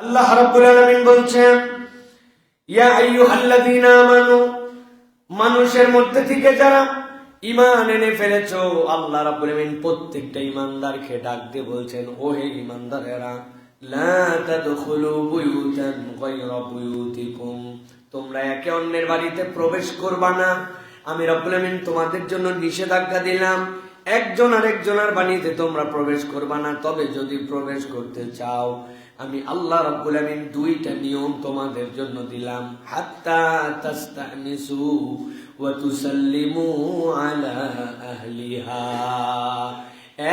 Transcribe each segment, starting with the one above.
আল্লাহ রাব্বুল আলামিন বলছেন, ইয়া আইয়ুহাল্লাযীনা আমানু, মানুষের মধ্যে থেকে যারা ঈমান এনে ফেলেছো, আল্লাহ রাব্বুল আলামিন প্রত্যেকটা ঈমানদারকে ডাক দিয়ে বলছেন, ও হে ঈমানদারেরা, লা তাদখুলু বুয়ুতান গায়রা বুয়ুতিকুম, তোমরা একে অন্যের বাড়িতে প্রবেশ করবা না। আমি রব্বুল আলামিন তোমাদের জন্য নিষেধাজ্ঞা দিলাম, একজন আরেকজনের বাড়িতে তোমরা প্রবেশ করবা না। তবে যদি প্রবেশ করতে চাও, আমি আল্লাহ রাব্বুল আলামিন দুইটা নিয়ম তোমাদের জন্য দিলাম, হাত্তা তাস্তানিসু ওয়া তুসাল্লিমু আলা আহলিহা।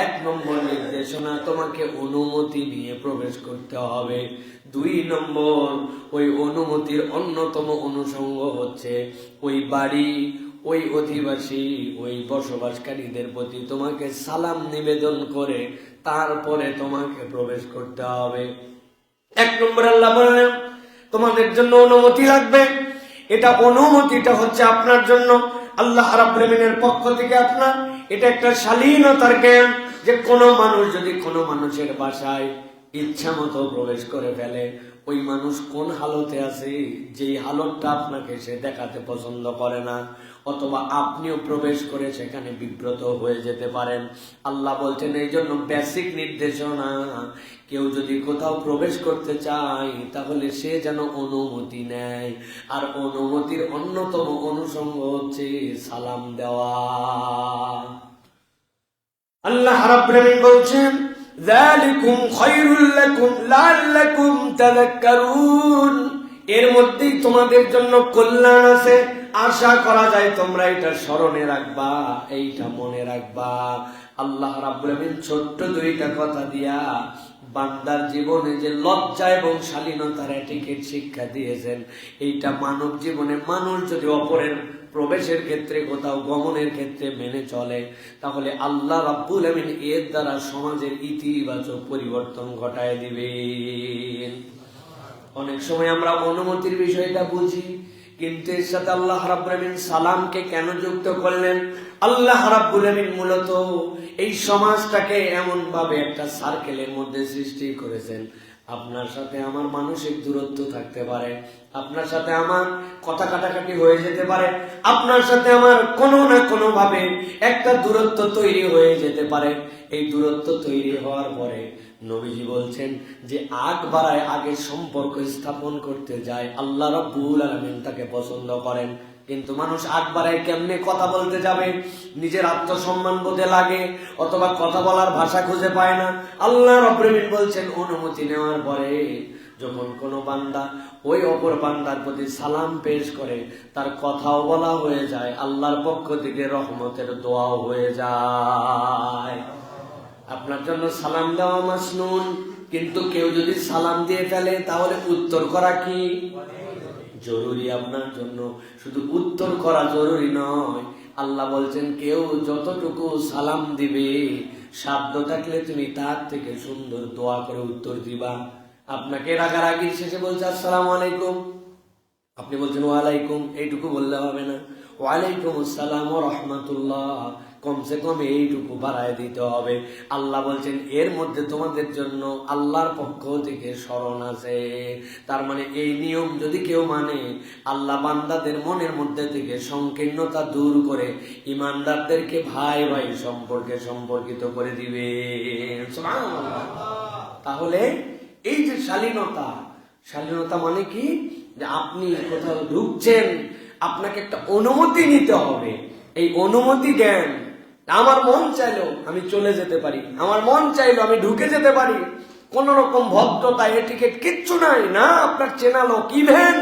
এক নম্বর নির্দেশনা, তোমাকে অনুমতি নিয়ে প্রবেশ করতে হবে। দুই নম্বর, ওই অনুমতির অন্যতম অনুষঙ্গ হচ্ছে ওই বাড়ি, ওই অধিবাসী, ওই বসবাসকারীদের প্রতি তোমাকে সালাম নিবেদন করে তারপরে তোমাকে প্রবেশ করতে হবে। এক নম্বর আল্লাহ বললেন তোমাদের জন্য অনুমতি লাগবে। এটা অনুমতিটা হচ্ছে আপনার জন্য আল্লাহ রাব্বুল আলামিনের পক্ষ থেকে আপনার। এটা একটা শালীনতার জ্ঞান যে কোনো মানুষ যদি কোনো মানুষের বাসায় ইচ্ছা মতো প্রবেশ করে ফেলে, ওই মানুষ কোন হালতে আছে, যেই হালতটা আপনাকে সে দেখাতে পছন্দ করে না, অথবা আপনিও প্রবেশ করে সেখানে বিব্রত হয়ে যেতে পারেন। আল্লাহ বলছেন এই জন্য বেসিক নির্দেশনা, কেউ যদি কোথাও প্রবেশ করতে চায় তাহলে সে যেন অনুমতি নেয়। আর অনুমতির অন্যতম অনুষঙ্গ হচ্ছে সালাম দেওয়া। আল্লাহ রাব্বুল আলামিন বলছেন, যালিকুম খায়রুল লাকুম লাআল্লাকুম তাযাক্কারুন, এর মধ্যেই তোমাদের জন্য কল্যাণ আছে। আশা করা যায় তোমরা এটা স্মরণে রাখবা, এইটা মনে রাখবা। আল্লাহ রাব্বুল আলামিন ছোট্ট দুইটা কথা দিয়া বান্দার জীবনে যে লজ্জা এবং শালীনতার এটিকেট শিক্ষা দিয়েছেন, এইটা মানব জীবনে মানুষ যদি অপরের প্রবেশের ক্ষেত্রে, কোথাও গমনের ক্ষেত্রে মেনে চলে, তাহলে আল্লাহ রাব্বুল আলামিন এর দ্বারা সমাজের ইতিবাচক পরিবর্তন ঘটায় দিবেন। অনেক সময় আমরা অনুমতির বিষয়টা বুঝি, কিন্তু এর সাথে আল্লাহ রাব্বুল আলামিন সালামকে কেন যুক্ত করলেন? আল্লাহ রাব্বুল আলামিন মূলত এই সমাজটাকে এমন ভাবে একটা সার্কেলের মধ্যে সৃষ্টি করেছেন, আপনার সাথে আমার মানসিক দূরত্ব থাকতে পারে, আপনার সাথে আমার কথা কাটাকাটি হয়ে যেতে পারে, আপনার সাথে আমার কোনো না কোনো ভাবে একটা দূরত্ব তৈরি হয়ে যেতে পারে। এই দূরত্ব তৈরি হওয়ার পরে নবীজি বলছেন যে আগ বাড়ায় আগে সম্পর্ক স্থাপন করতে যায়, আল্লাহ রাব্বুল আলামিন তাকে পছন্দ করেন। কিন্তু মানুষ আগ বাড়ায় কেমনে কথা বলতে যাবে, নিজের আত্মসম্মান বোধে লাগে, অথবা কথা বলার ভাষা খুঁজে পায় না। আল্লাহ রাব্বুল আলামিন বলছেন অনুমতি নেওয়ার পরে যখন কোনো বান্দা ওই অপর বান্দার প্রতি সালাম পেশ করে, তার কথাও বলা হয়ে যায়, আল্লাহর পক্ষ থেকে রহমতের দোয়াও হয়ে যায়। আপনার জন্য সালাম দেওয়া মাসনুন, কিন্তু কেউ যদি সালাম দিয়ে ফেলে তাহলে উত্তর করা কি জরুরি? আপনার জন্য শুধু উত্তর করা জরুরি নয়, আল্লাহ বলছেন কেউ যতটুকু সালাম দিবে, সাধ্য থাকলে তুমি তার থেকে সুন্দর দোয়া করে উত্তর দিবা। আপনাকে রাগারাগির শেষে বলছে আসসালামু আলাইকুম, আপনি বলছেন ওয়ালাইকুম, এইটুকু বললে হবে না, ওয়ালাইকুম আসসালাম ওয়া রাহমাতুল্লাহ, কমসে কম এইটুকু বাড়ায় দিতে হবে। আল্লাহ বলছেন এর মধ্যে তোমাদের জন্য আল্লাহর পক্ষ থেকে স্মরণ আছে। তার মানে এই নিয়ম যদি কেউ মানে, আল্লাহ বান্দাদের মনের মধ্যে থেকে সংকীর্ণতা দূর করে ইমানদারদেরকে ভাই ভাই সম্পর্কে সম্পর্কিত করে দিবে। সুবহানাল্লাহ। তাহলে এই যে শালীনতা, শালীনতা মানে কি? যে আপনি কোথাও ঢুকছেন, আপনাকে একটা অনুমতি নিতে হবে। এই অনুমতি জ্ঞান, আমার মন চাইলো আমি চলে যেতে পারি, আমার মন চাইলো আমি ঢুকে যেতে পারি, কোন রকম ভদ্রতা এটিকেট কিচ্ছু নাই না। আপনার চেনা লোক, ইভেন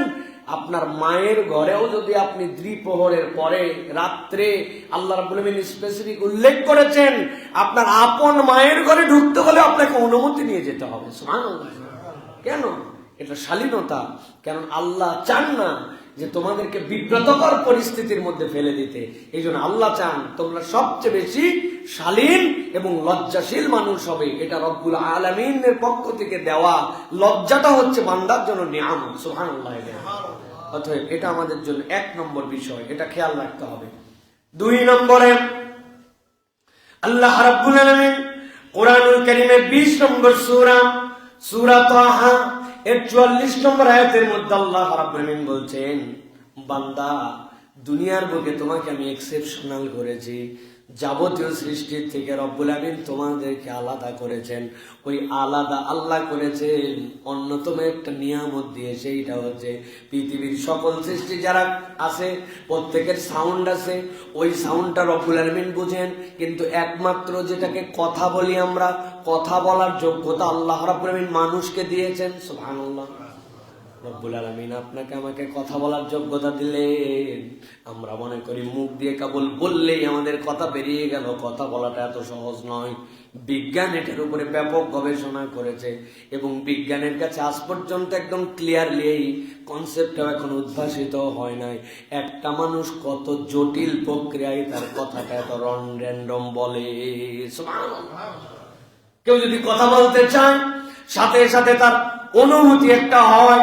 আপনার মায়ের ঘরেও যদি আপনি দ্বিপ্রহরের পরে রাত্রে, আল্লাহ রাব্বুল আলামিন স্পেসিফিক উল্লেখ করেছেন, আপনার আপন মায়ের ঘরে ঢুকতে হলে আপনাকে অনুমতি নিয়ে যেতে হবে। সুবহানাল্লাহ। কেন? এটা শালীনতা। কারণ আল্লাহ চান না যে তোমাদেরকে বিব্রতকর পরিস্থিতির মধ্যে ফেলে দিতে। এই জন্য আল্লাহ চান তোমরা সবচেয়ে বেশি শালীন এবং লজ্জাশীল মানুষ হবে। এটা রব্বুল আলামিনের পক্ষ থেকে দেওয়া। লজ্জাটা হচ্ছে বান্দার জন্য নিয়ামত। সুবহানাল্লাহ। অতএব এটা আমাদের জন্য এক নম্বর বিষয়, এটা খেয়াল রাখতে হবে। দুই নম্বরে আল্লাহ রাব্বুল আলামিন কোরআনুল কারীমের 20 নম্বর সূরা, সূরা তাহা, এর 44 নম্বর আয়াতের মধ্যে আল্লাহ রাব্বুল আলামিন বলছেন, বান্দা দুনিয়ার বুকে তোমাকে আমি এক্সেপশনাল করেছি, যাবতীয় সৃষ্টির থেকে রব্বুল আমিন তোমাদেরকে আলাদা করেছেন। ওই আলাদা আল্লাহ করেছেন অন্যতম একটা নিয়ামত দিয়ে, সেইটা হচ্ছে পৃথিবীর সকল সৃষ্টি যারা আছে প্রত্যেকের সাউন্ড আছে, ওই সাউন্ডটা রব্বুল আমিন বুঝেন, কিন্তু একমাত্র যেটাকে কথা বলি আমরা, কথা বলার যোগ্যতা আল্লাহ রাব্বুল আমিন মানুষকে দিয়েছেন। সুবহানাল্লাহ। রব্বুল আলামিন আপনাকে আমাকে কথা বলার যোগ্যতা দিলেন। আমরা মনে করি মুখ দিয়ে কেবল বললেই আমাদের কথা বেরিয়ে গেল। কথা বলাটা এত সহজ নয়। বিজ্ঞান এটার উপরে ব্যাপক গবেষণা করেছে এবং বিজ্ঞানের কাছে আজ পর্যন্ত একদম ক্লিয়ারলি এই কনসেপ্টটাও এখন উদ্ভাসিত হয় নাই। একটা মানুষ কত জটিল প্রক্রিয়ায় তার কথাটা এত র্যান্ডম বলে। কেউ যদি কথা বলতে চায় সাথে সাথে তার অনুভূতি একটা হয়,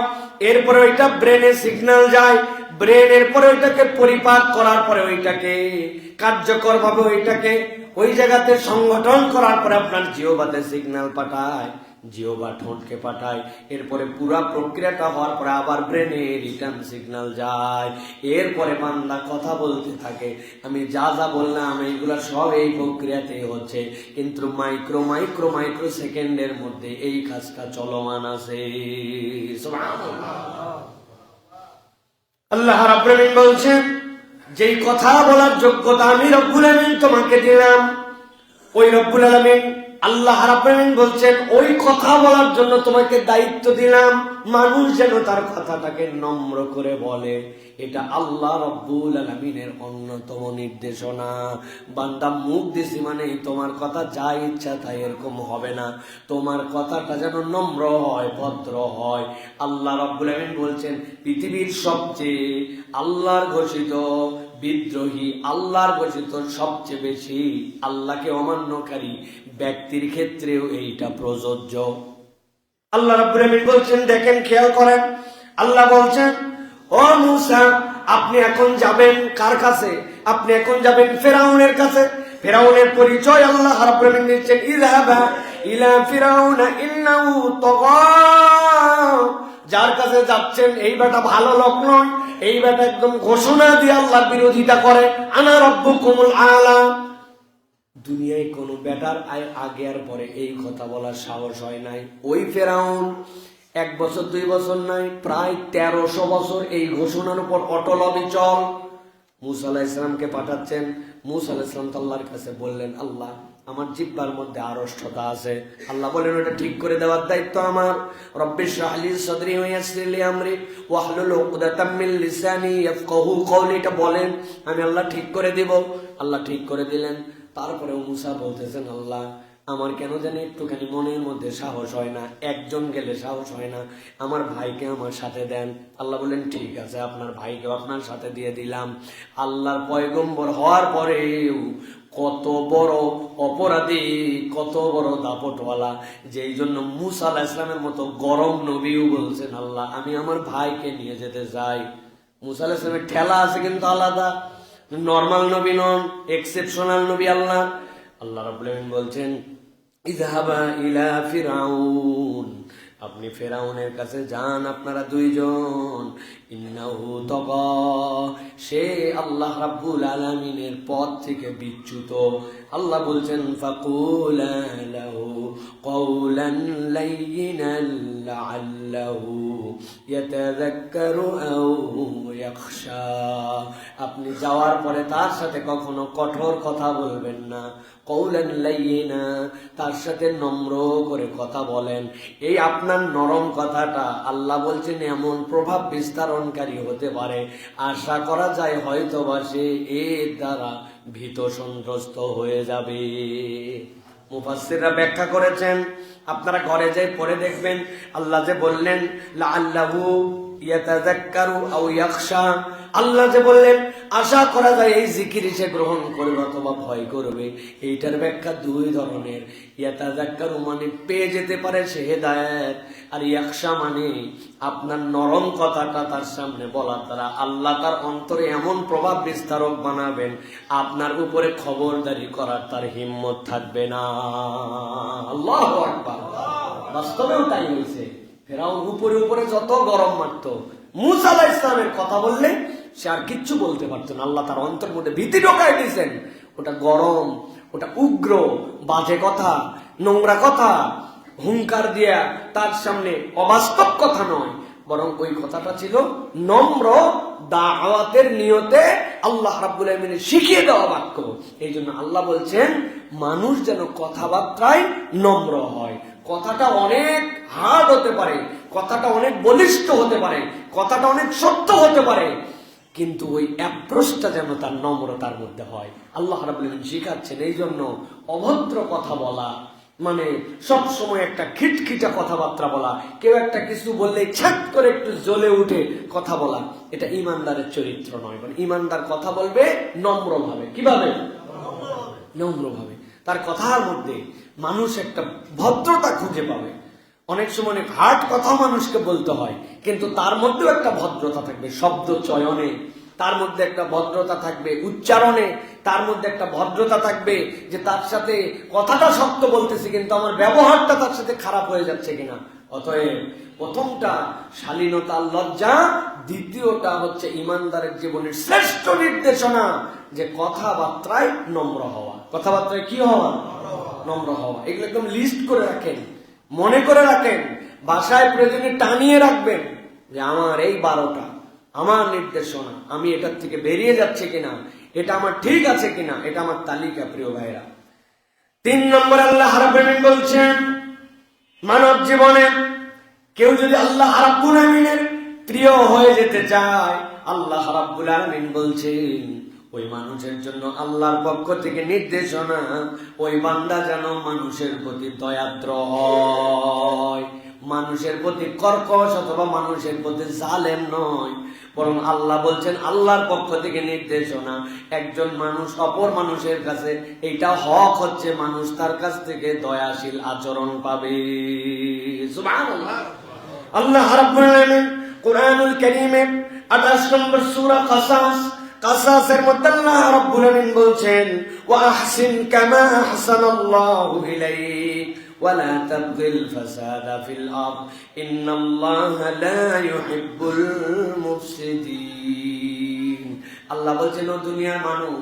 এরপরে ওইটা ব্রেনে সিগন্যাল যায়, ব্রেনের পরে ওইটাকে পরিপাক করার পরে ওইটাকে কার্যকর ভাবে ওইটাকে ওই জায়গাতে সংগঠন করার পরে আপনার জিহ্বাতে সিগন্যাল পাঠায়, জিহ্বা ঠোঁটকে পাঠায়, এরপরে পুরা প্রক্রিয়াটা হওয়ার পরে আবার ব্রেনে রিটার্ন সিগন্যাল যায়, এরপরে বান্দা কথা বলতে থাকে। আমি যা যা বললাম এইগুলা সব এই প্রক্রিয়াতে হচ্ছে, কিন্তু মাইক্রো মাইক্রো মাইক্রো সেকেন্ডের মধ্যে এই কাজটা চলমান আছে। আল্লাহ রাব্বুল আমিন বলছেন, যেই কথা বলার যোগ্যতা আমি রব্বুল আমিন তোমাকে দিলাম, ওই রব্বুল আলামিন আল্লাহ রাব্বুল আমিন বলছেন ওই কথা বলার জন্য তোমাকে দায়িত্ব দিলাম, মানুষ যেন তার কথাটাকে নম্র করে বলে। এটা আল্লাহ রব্বুল আলামিনের অন্যতম নির্দেশনা। বান্দা মুখ দিছি মানে তোমার কথা যা ইচ্ছা তাই এরকম হবে না, তোমার কথাটা যেন নম্র হয়, ভদ্র হয়। আল্লাহ রব্বুল আলামিন বলছেন পৃথিবীর সবচেয়ে আল্লাহর ঘোষিত বিদ্রোহী, আল্লাহর ঘোষিত সবচেয়ে বেশি আল্লাহকে অমান্যকারী ব্যক্তির ক্ষেত্রেও এইটা প্রযোজ্য। আল্লাহ রাব্বুল আমিন বলছেন, দেখেন খেয়াল করেন, আল্লাহ বলছেন ও মূসা আপনি এখন যাবেন কার কাছে? আপনি এখন যাবেন ফিরআউনের কাছে। ফিরআউনের পরিচয় আল্লাহ রাব্বুল আমিন দিচ্ছেন, ইযহাবা ইলা ফিরআউনা ইন্নাহু তাগা। যার কাছে যাচ্ছেন এই বেটা ভালো লোক নয়, এই বেটা একদম ঘোষণা দিয়ে আল্লাহর বিরোধিতা করে, আনা রাব্বুকুমুল আলা। দুনিয়ায় কোন বেটার আগে আর পরে এই কথা বলার সাহস হয় নাই। ওই ফেরাউন 1 বছর 2 বছর নাই, প্রায় 1300 বছর এই ঘোষণার উপর অটল অবিচল। মূসা আলাইহিস সালামকে পাঠাচ্ছেন। মূসা আলাইহিস সালাম আল্লাহর কাছে বললেন, আল্লাহ আমার জিহ্বার মধ্যে আড়ষ্টতা আছে। আল্লাহ বলেন ওটা ঠিক করে দেওয়ার দায়িত্ব আমার। রব্বিশ রাহ লি সাদরি ওয়া ইয়াসসির লি আমরি ওয়াহলুল উকদাতাম মিন লিসানি ইয়াফকাহু কওলি। এটা বলেন, আমি আল্লাহ ঠিক করে দিব। আল্লাহ ঠিক করে দিলেন। তারপরে মূসা বলতেছেন, আল্লাহ আমার কেন জানি একটুখানি মনের মধ্যে সাহস হয় না, একজন গেলে সাহস হয় না, আমার ভাইকে আমার সাথে দেন। আল্লাহ বললেন ঠিক আছে, আপনার ভাইকে আপনার সাথে দিয়ে দিলাম। আল্লাহর পয়গম্বর হওয়ার পরেও কত বড় অপরাধী, কত বড় দাপটওয়ালা, যেই জন্য মূসা আলাইহিস সালামের মতো গরম নবীও বলছেন, আল্লাহ আমি আমার ভাইকে নিয়ে যেতে চাই। মূসা আলাইহিস সালামের ঠেলা আছে কিন্তু আলাদা, নরমাল নবী নন, এক্সেপশনাল নবী আল্লাহ। আল্লাহ রাব্বুল আমিন বলছেন, ইযহাবা ইলা ফিরআউন, আপনি ফেরাউনের কাছে যান, আপনারা দুইজন। ইন্নাহু তাগা, সে আল্লাহ রাব্বুল আলামিনের পথ থেকে বিচ্যুত। আল্লাহ বলছেন, ফাকুলা লাহু কওলান লাইয়িনান লাআল্লাহু ইয়াতাযাক্কারু আও ইয়াখশা। আপনি যাওয়ার পরে তার সাথে কখনো কঠোর কথা বলবেন না। কওলান লাইয়িনা, তার সাথে নম্র করে কথা বলেন। এই আপনার নরম কথাটা আল্লাহ বলছেন এমন প্রভাব বিস্তারণকারী হতে পারে, আশা করা যায় হয়তো বা সে এর দ্বারা ভীত সন্ত্রস্ত হয়ে যাবে। মুফাসসিররা ব্যাখ্যা করেছেন, আপনারা ঘরে যাই পড়ে দেখবেন, আল্লাহ যে বললেন লাআল্লাহু ইয়াতাযাক্কারু আও ইয়াখশা, আল্লাহ যে বললেন আশা করা যায় এই জিকির সে গ্রহণ করবে অথবা ভয় করবে। এইটার ব্যাখ্যা 2 ধরনের। ইয়াতাযাক্কারু মানে পেয়ে যেতে পারে সে হেদায়েত, আর ইয়াখশা মানে আপনার নরম কথাটা তার সামনে বলার দ্বারা আল্লাহ তার অন্তরে এমন প্রভাব বিস্তারক বানাবেন, আপনার উপরে খবরদারি করার তার হিম্মত থাকবে না। আল্লাহু আকবার। বাস্তবেও তাই হয়েছে। ফেরাউন উপরে উপরে যত গরম মারত, মুসা আলাইহিস সালামের কথা বললে সে আর কিচ্ছু বলতে পারতো না। আল্লাহ তার অন্তর মধ্যে ভীতি ঢোকায় দিয়েছেন। ওটা গরম, ওটা উগ্র, বাজে কথা, নোংরা কথা, হুঙ্কার দিয়া তার সামনে অবাস্তব কথা নয়, বরং ওই কথাটা ছিল নম্র দাওয়াতের নিয়তে আল্লাহ রাব্বুল আলামিনের শিখিয়ে দেওয়া বাক্য। এই জন্য আল্লাহ বলছেন মানুষ যেন কথাবার্তায় নম্র হয়। কথাটা অনেক হার্ড হতে পারে, কথাটা অনেক বলিষ্ঠ হতে পারে, কথাটা অনেক সত্য হতে পারে, কিন্তু ওই অ্যাপ্রোচটা যেন তার নম্রতার মধ্যে হয়। আল্লাহ রাব্বুল আলামিন শিখাচ্ছেন এই জন্য অভদ্র কথা বলা মানে সব সময় একটা খিটখিটা কথাবার্তা বলা, কেউ একটা কিছু বললে ছাট করে একটু জ্বলে উঠে কথা বলা, এটা ইমানদারের চরিত্র নয়। মানে ইমানদার কথা বলবে নম্রভাবে। কিভাবে? নম্রভাবে। তার কথার মধ্যে মানুষ একটা ভদ্রতা খুঁজে পাবে। অনেক সময় অনেক হার্ড কথা মানুষকে বলতে হয়, কিন্তু তার মধ্যেও একটা ভদ্রতা থাকবে শব্দ চয়নে, তার মধ্যে একটা ভদ্রতা থাকবে উচ্চারণে, তার মধ্যে একটা ভদ্রতা থাকবে যে তার সাথে কথাটা শক্ত বলতেছি কিন্তু আমার ব্যবহারটা তার সাথে খারাপ হয়ে যাচ্ছে কিনা। অতএব প্রথমটা শালীনতা লজ্জা, দ্বিতীয়টা হচ্ছে ইমানদারের জীবনের শ্রেষ্ঠ নির্দেশনা যে কথাবার্তায় নম্র হওয়া। কথাবার্তায় কি হওয়া? নম্র হওয়া। এগুলো একদম লিস্ট করে রাখেন, মনে করে রাখেন, বাসায় প্রয়োজনে টানিয়ে রাখবেন যে আমার এই 12টা আমার নির্দেশনা, আমি এটার থেকে বেরিয়ে যাচ্ছে কিনা, এটা আমার ঠিক আছে কিনা, এটা আমার তালিকা। প্রিয় ভাইরা, 3 নম্বর আল্লাহ রাব্বুল আলামিন বলছেন মানব জীবনে কেউ যদি আল্লাহ রাব্বুল আলামিনের প্রিয় হয়ে যেতে চায়, আল্লাহ রাব্বুল আলামিন বলছেন ওই মানুষের জন্য আল্লাহর পক্ষ থেকে নির্দেশনা ওই বান্দা যেন মানুষের প্রতি দয়াদ্র হয়, মানুষের প্রতি কর্কশ অথবা মানুষের প্রতি জালেম নয়, বরং আল্লাহ বলছেন আল্লাহর পক্ষ থেকে নির্দেশনা একজন মানুষ অপর মানুষের কাছে এইটা হক হচ্ছে মানুষ তার কাছ থেকে দয়াশীল আচরণ পাবে। সুবহানাল্লাহ। আল্লাহ রাব্বুল আলামিন কুরআনুল কারীমে 28 নম্বর সূরা কাসাসের মধ্যে আল্লাহ রাব্বুল আলামিন বলছেন ওয়া আহসিন কামা আহসানাল্লাহু ইলাইক ওয়া লা তাবগিল ফাসাদা ফিল আরদ ইন্নাল্লাহা লা ইউহিব্বুল মুফসিদিন। আল্লাহ বলছেন ও দুনিয়ার মানুষ,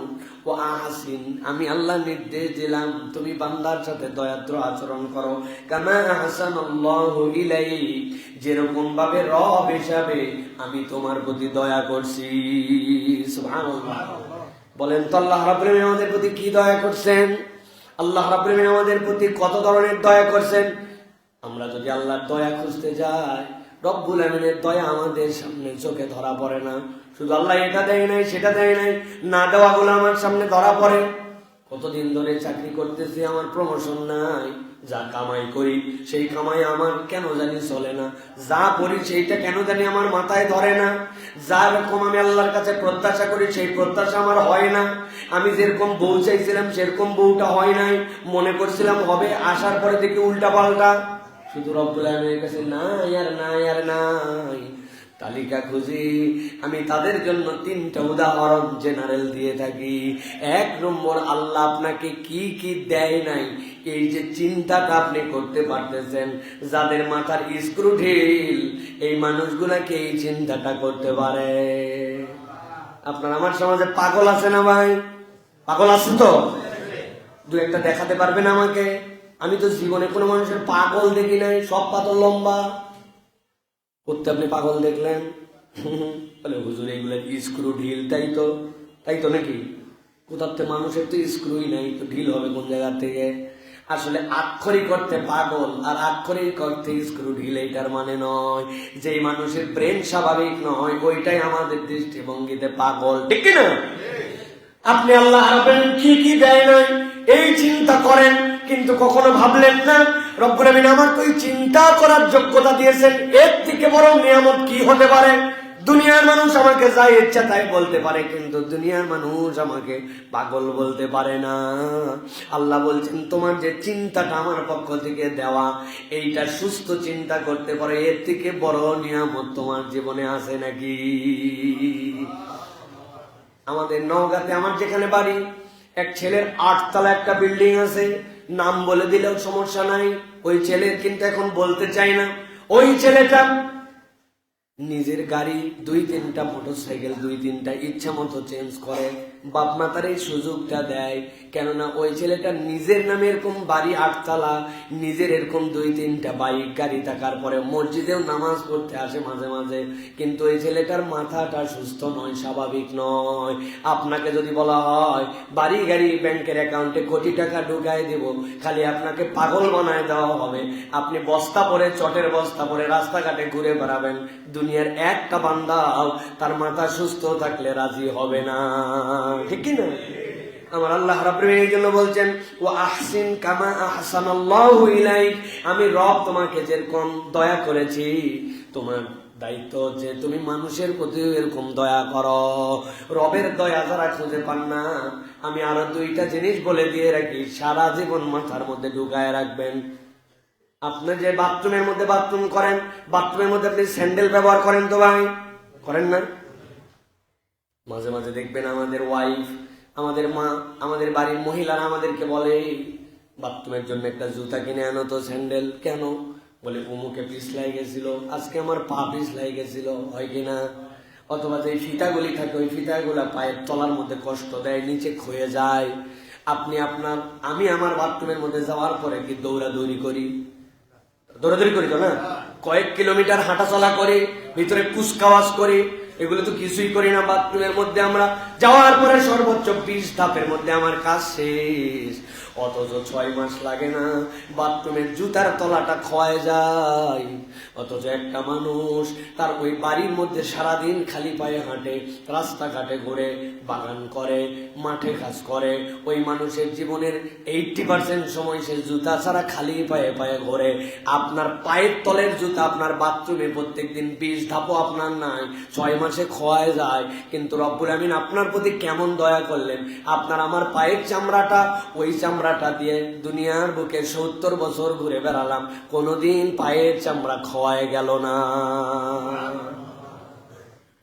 ও আহসিন, আমি আল্লাহ নির্দেশ দিলাম তুমি বান্দার সাথে দয়াদ্র আচরণ করো, কামা আহসানাল্লাহু ইলাইক, যেরকম ভাবে রব হিসাবে আমি তোমার প্রতি দয়া করছি। সুবহানাল্লাহ। বলেন তো আল্লাহ রাব্বুল আলামিন আমাদের প্রতি কি দয়া করছেন? আল্লাহ রাব্বুল আলামিন আমাদের প্রতি কত ধরনের দয়া করছেন। আমরা যদি আল্লাহর দয়া খুঁজতে যাই, রব্বুল আমিনের দয়া আমাদের সামনে চোখে ধরা পড়ে না। শুধু আল্লাহ এটা দেয় নাই সেটা দেয় নাই, না দেওয়াগুলো আমার সামনে ধরা পড়ে। কতদিন ধরে চাকরি করতেছি, আমার প্রমোশন নাই, যা কামাই করি সেই কামাই আমার কেন জানি চলে না, যা করি সেইটা কেন জানি আমার মাথায় ধরে না, যা রকম আমি আল্লাহর কাছে প্রত্যাশা করি সেই প্রত্যাশা আমার হয় না, আমি যেরকম বউ চাইছিলাম সেরকম বউটা হয় নাই, মনে করছিলাম হবে, আসার পরে দেখি উল্টা পাল্টা। শুধু রব্বুল আমিনের কাছে নাই আর নাই আর নাই তালিকা খুঁজি। আমি তাদের জন্য 3টা উদাহরণ জেনারেল দিয়ে থাকি। 1 নম্বর, আল্লাহ আপনাকে কি কি দেয় নাই, এই যে চিন্তাটা আপনি করতে পারতেছেন, যাদের মাথার স্ক্রু ঢিল এই মানুষগুলাকে এই চিন্তাটা করতে পারে। আপনার আমার সমাজে পাগল আছে না ভাই? পাগল আছে তো? 2-1টা দেখাতে পারবেন আমাকে? আমি তো জীবনে কোনো মানুষের পাগল দেখি নাই, সব পাতল লম্বা। করতে আপনি পাগল দেখলেন? বলে হুজুর এগুলো স্ক্রু ঢিল, তাই তো নাকি? কোথার থেকে মানুষের তো স্ক্রুই নাই, তো ঢিল হবে কোন জায়গা থেকে? আসলে আক্ষরিক করতে পাগল আর আক্ষরিক করতে স্ক্রু ঢিল এইটার মানে নয়। যে মানুষের ব্রেন স্বাভাবিক নয় ওইটাই আমাদের দৃষ্টিভঙ্গিতে পাগল, ঠিক না? আপনি আল্লাহ রাব্বুল কি কি দেয় নাই এই চিন্তা করেন, কিন্তু কখনো ভাবলেন না রব্বুল আমিন আমার তো চিন্তা করার যোগ্যতা দিয়েছেন, এর থেকে বড় নিয়ামত কি হতে পারে? দুনিয়ার মানুষ আমাকে যা ইচ্ছা তাই বলতে পারে, কিন্তু দুনিয়ার মানুষ আমাকে পাগল বলতে পারে না। আল্লাহ বলছেন তোমার যে চিন্তাটা আমার পক্ষ থেকে দেওয়া, এইটা সুস্থ চিন্তা করতে পারে, এর থেকে বড় নিয়ামত তোমার জীবনে আছে নাকি? আমাদের নওগাঁতে, আমার যেখানে বাড়ি, এক ছেলের 8 তলা একটা বিল্ডিং আছে, নাম বলে দিলেও সমস্যা নাই, ওই ছেলের কিন্তু এখন বলতে চাই না। ওই ছেলেটা নিজের গাড়ি 2-3টা মোটরসাইকেল 2-3টা ইচ্ছা মতো চেঞ্জ করে, বাপ মাতার এই সুযোগটা দেয়। কেননা ওই ছেলেটা নিজের নামে এরকম বাড়ি 8তলা, নিজের এরকম 2-3টা বাইক গাড়ি থাকার পরে মসজিদেও নামাজ পড়তে আসে মাঝে মাঝে, কিন্তু ওই ছেলেটার মাথাটা সুস্থ নয়, স্বাভাবিক নয়। আপনাকে যদি বলা হয় বাড়ি গাড়ি ব্যাংকের অ্যাকাউন্টে কোটি টাকা ঢুকাই দেব, খালি আপনাকে পাগল বানায় দেওয়া হবে, আপনি বস্তা পরে, চটের বস্তা পরে রাস্তাঘাটে ঘুরে বেড়াবেন, দুনিয়ার একটা বান্দাও তার মাথা সুস্থ থাকলে রাজি হবে না, ঠিক কি না? আমার আল্লাহ রাব্বুল এই জন্য বলছেন, ওয়া আহসিন কামা আহসানাল্লাহু ইলাইক, আমি রব তোমাকে যেরকম দয়া করেছি, তোমার দায়িত্ব যে তুমি মানুষের প্রতি এরকম দয়া করো। রবের দয়া যারা খুঁজে পান না, আমি আরো 2টা জিনিস বলে দিয়ে রাখি, সারা জীবন মাথার মধ্যে ঢুকায় রাখবেন। আপনি যে বাথরুমের মধ্যে বাথরুম করেন, বাথরুমের মধ্যে আপনি স্যান্ডেল ব্যবহার করেন তো ভাই, করেন না? মাঝে মাঝে দেখবেন আমাদের ওয়াইফ, আমাদের মা, আমাদের বাড়ির মহিলারা আমাদেরকে বলে, বাথরুমের জন্য একটা জুতা কিনে আনো তো, স্যান্ডেল। কেন? বলে অমুকে পিছলাই গেছিল, আজকে আমার পা পিছলাই গেছিল, হয় কিনা? অথবা যে ফিতাগুলি থাকে, ওই ফিতাগুলা পায়ের তলার মধ্যে কষ্ট দেয়, নিচে ক্ষয়ে যায়। আমি আমার বাথরুমের মধ্যে যাওয়ার পরে কি দৌড়াদৌড়ি করি? দৌড়াদৌড়ি করি তো না, কয়েক কিলোমিটার হাঁটা চলা করি, ভিতরে কুচকাওয়াজ করি, এগুলো তো কিছুই করি না। বাথরুমের মধ্যে আমরা যাওয়ার পরে সর্বোচ্চ 20 ধাপের মধ্যে আমার কাজ শেষ, অথচ 6 মাস লাগে না, বাথরুমের জুতার তলাটা ক্ষয় যায়। অথচ একটা মানুষ তার ওই বাড়ির মধ্যে সারাদিন খালি পায়ে হাঁটে, রাস্তাঘাটে ঘুরে, বাগান করে, মাঠে কাজ করে, ওই মানুষের জীবনের 80% সময় সে জুতা ছাড়া খালি পায়ে পায়ে ঘোরে। আপনার পায়ের তলের জুতা আপনার বাথরুমে প্রত্যেকদিন 20 ধাপও আপনার নাই, 6 মাসে ক্ষয় যায়। কিন্তু রব্বুল আমিন আপনার প্রতি কেমন দয়া করলেন, আপনার আমার পায়ের চামড়াটা, ওই চামড়াটা দিয়ে দুনিয়ার বুকে 70 বছর ঘুরে বেড়ালাম, কোনোদিন পায়ের চামড়া ক্ষয় গেল না।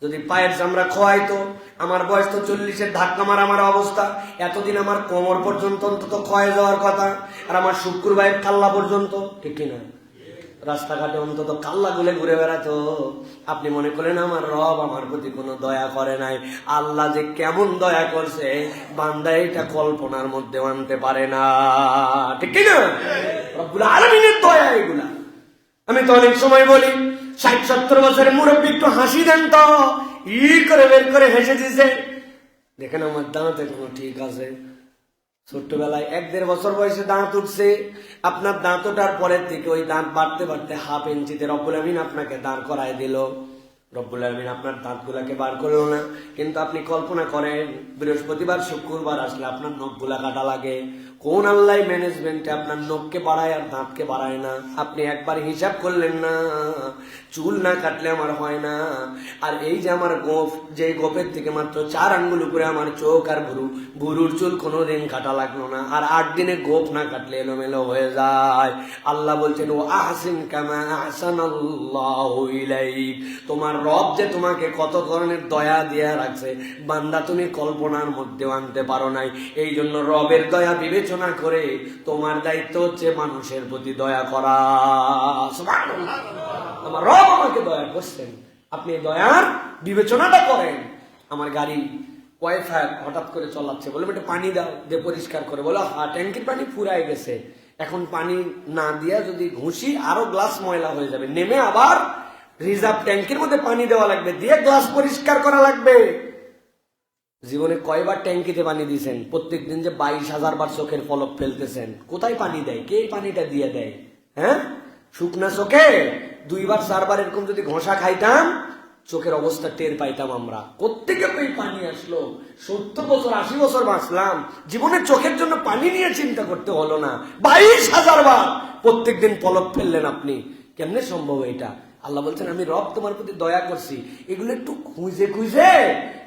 যদি পায়ের চামড়া খোয়াইতো, আমার বয়স তো 40-এর ধাক্কা মারা আমার অবস্থা, এতদিন আমার কোমর পর্যন্ত অন্তত ক্ষয় যাওয়ার কথা, আর আমার শুক্রবারের কাল্লা পর্যন্ত, ঠিক কিনা? রাস্তাঘাটে অন্তত কাল্লা গুলে ঘুরে বেড়াতো। আপনি মনে করেন আমার রব আমার প্রতি কোনো দয়া করে নাই? আল্লাহ যে কেমন দয়া করছে, বান্দা এটা কল্পনার মধ্যে আনতে পারে না, ঠিক কিনা? রব্বুল আলামিনের দয়া এগুলা। আমি তো অনেক সময় বলি, 60-70 বছরের মুরব্বী একটু হাসি দেন তো, করে বের করে হেসে দিছে, দেখেন আমার দাঁত এখনো ঠিক আছে। ছোট্টবেলায় 1-1.5 বছর বয়সে দাঁত উঠছে, আপনার দাঁত ওঠার পরের থেকে ওই দাঁত বাড়তে বাড়তে হাফ ইঞ্চিতে রব্বুল আমিন আপনাকে দাঁড় করায় দিল। রব্বুল আমিন আপনার দাঁতগুলাকে বার করলো না, কিন্তু আপনি কল্পনা করেন বৃহস্পতিবার শুক্রবার আসলে আপনার নখগুলা কাটা লাগে। কোন আল্লাহ ম্যানেজমেন্টে আপনার নখকে বাড়ায় আর দাঁতকে বাড়ায় না? আপনি একবার হিসাব করলেন না, চুল না কাটলে আমার হয় না। আর এই যে আমার গোফ, যে গোফের থেকে মাত্র 4 আঙ্গুল উপরে আমার চোখ আর ভুরুর চুল কোনোদিন কাটা লাগলো না, আর 8 দিনে গোফ না কাটলে এলোমেলো হয়ে যায়। আল্লাহ বলছেন, ও আহসিন কামা আহসানাল্লাহু ইলাইক, তোমার রব যে তোমাকে কত ধরনের দয়া দিয়া রাখছে বান্দা, তুমি কল্পনার মধ্যেও আনতে পারো নাই। এই জন্য রবের দয়া বিবেচনা করে তোমার দায়িত্ব হচ্ছে মানুষের প্রতি দয়া করা। সুবহানাল্লাহ, আমার রব আমাকে দয়া করছেন, আপনি দয়ার বিবেচনাটা করেন। আমার গাড়ি ওয়াইফাই হঠাৎ করে চলাচ্ছে, বলে বেটা পানি দাও, দিয়ে পরিষ্কার করে, বলো ট্যাঙ্কির পানি ফুরাই গেছে, এখন পানি না দিয়া যদি ঘুষি আরো গ্লাস ময়লা হয়ে যাবে, নেমে আবার রিজার্ভ ট্যাঙ্কির মধ্যে পানি দেওয়া লাগবে, দিয়ে গ্লাস পরিষ্কার করা লাগবে। জীবনে কয়বার ট্যাঙ্কিতে পানি দিয়েছেন? প্রত্যেকদিন যে 22,000 বার চোখের পলক ফেলতেছেন, কোথায় পানি দেয়? কে পানিটা দিয়ে দেয়? হ্যাঁ, শুকনা চোখে 2-4 বার এরকম যদি ঘষা খাইতাম, চোখের অবস্থা টের পাইতাম আমরা। কোত্থেকে ওই পানি আসলো? 70 বছর 80 বছর বাঁচলাম, জীবনের চোখের জন্য পানি নিয়ে চিন্তা করতে হলো না। 22,000 বার প্রত্যেকদিন পলক ফেললেন আপনি, কেমনে সম্ভব এটা? আল্লাহ বলছেন, আমি রব তোমার প্রতি দয়া করছি, এগুলো একটু খুঁজে খুঁজে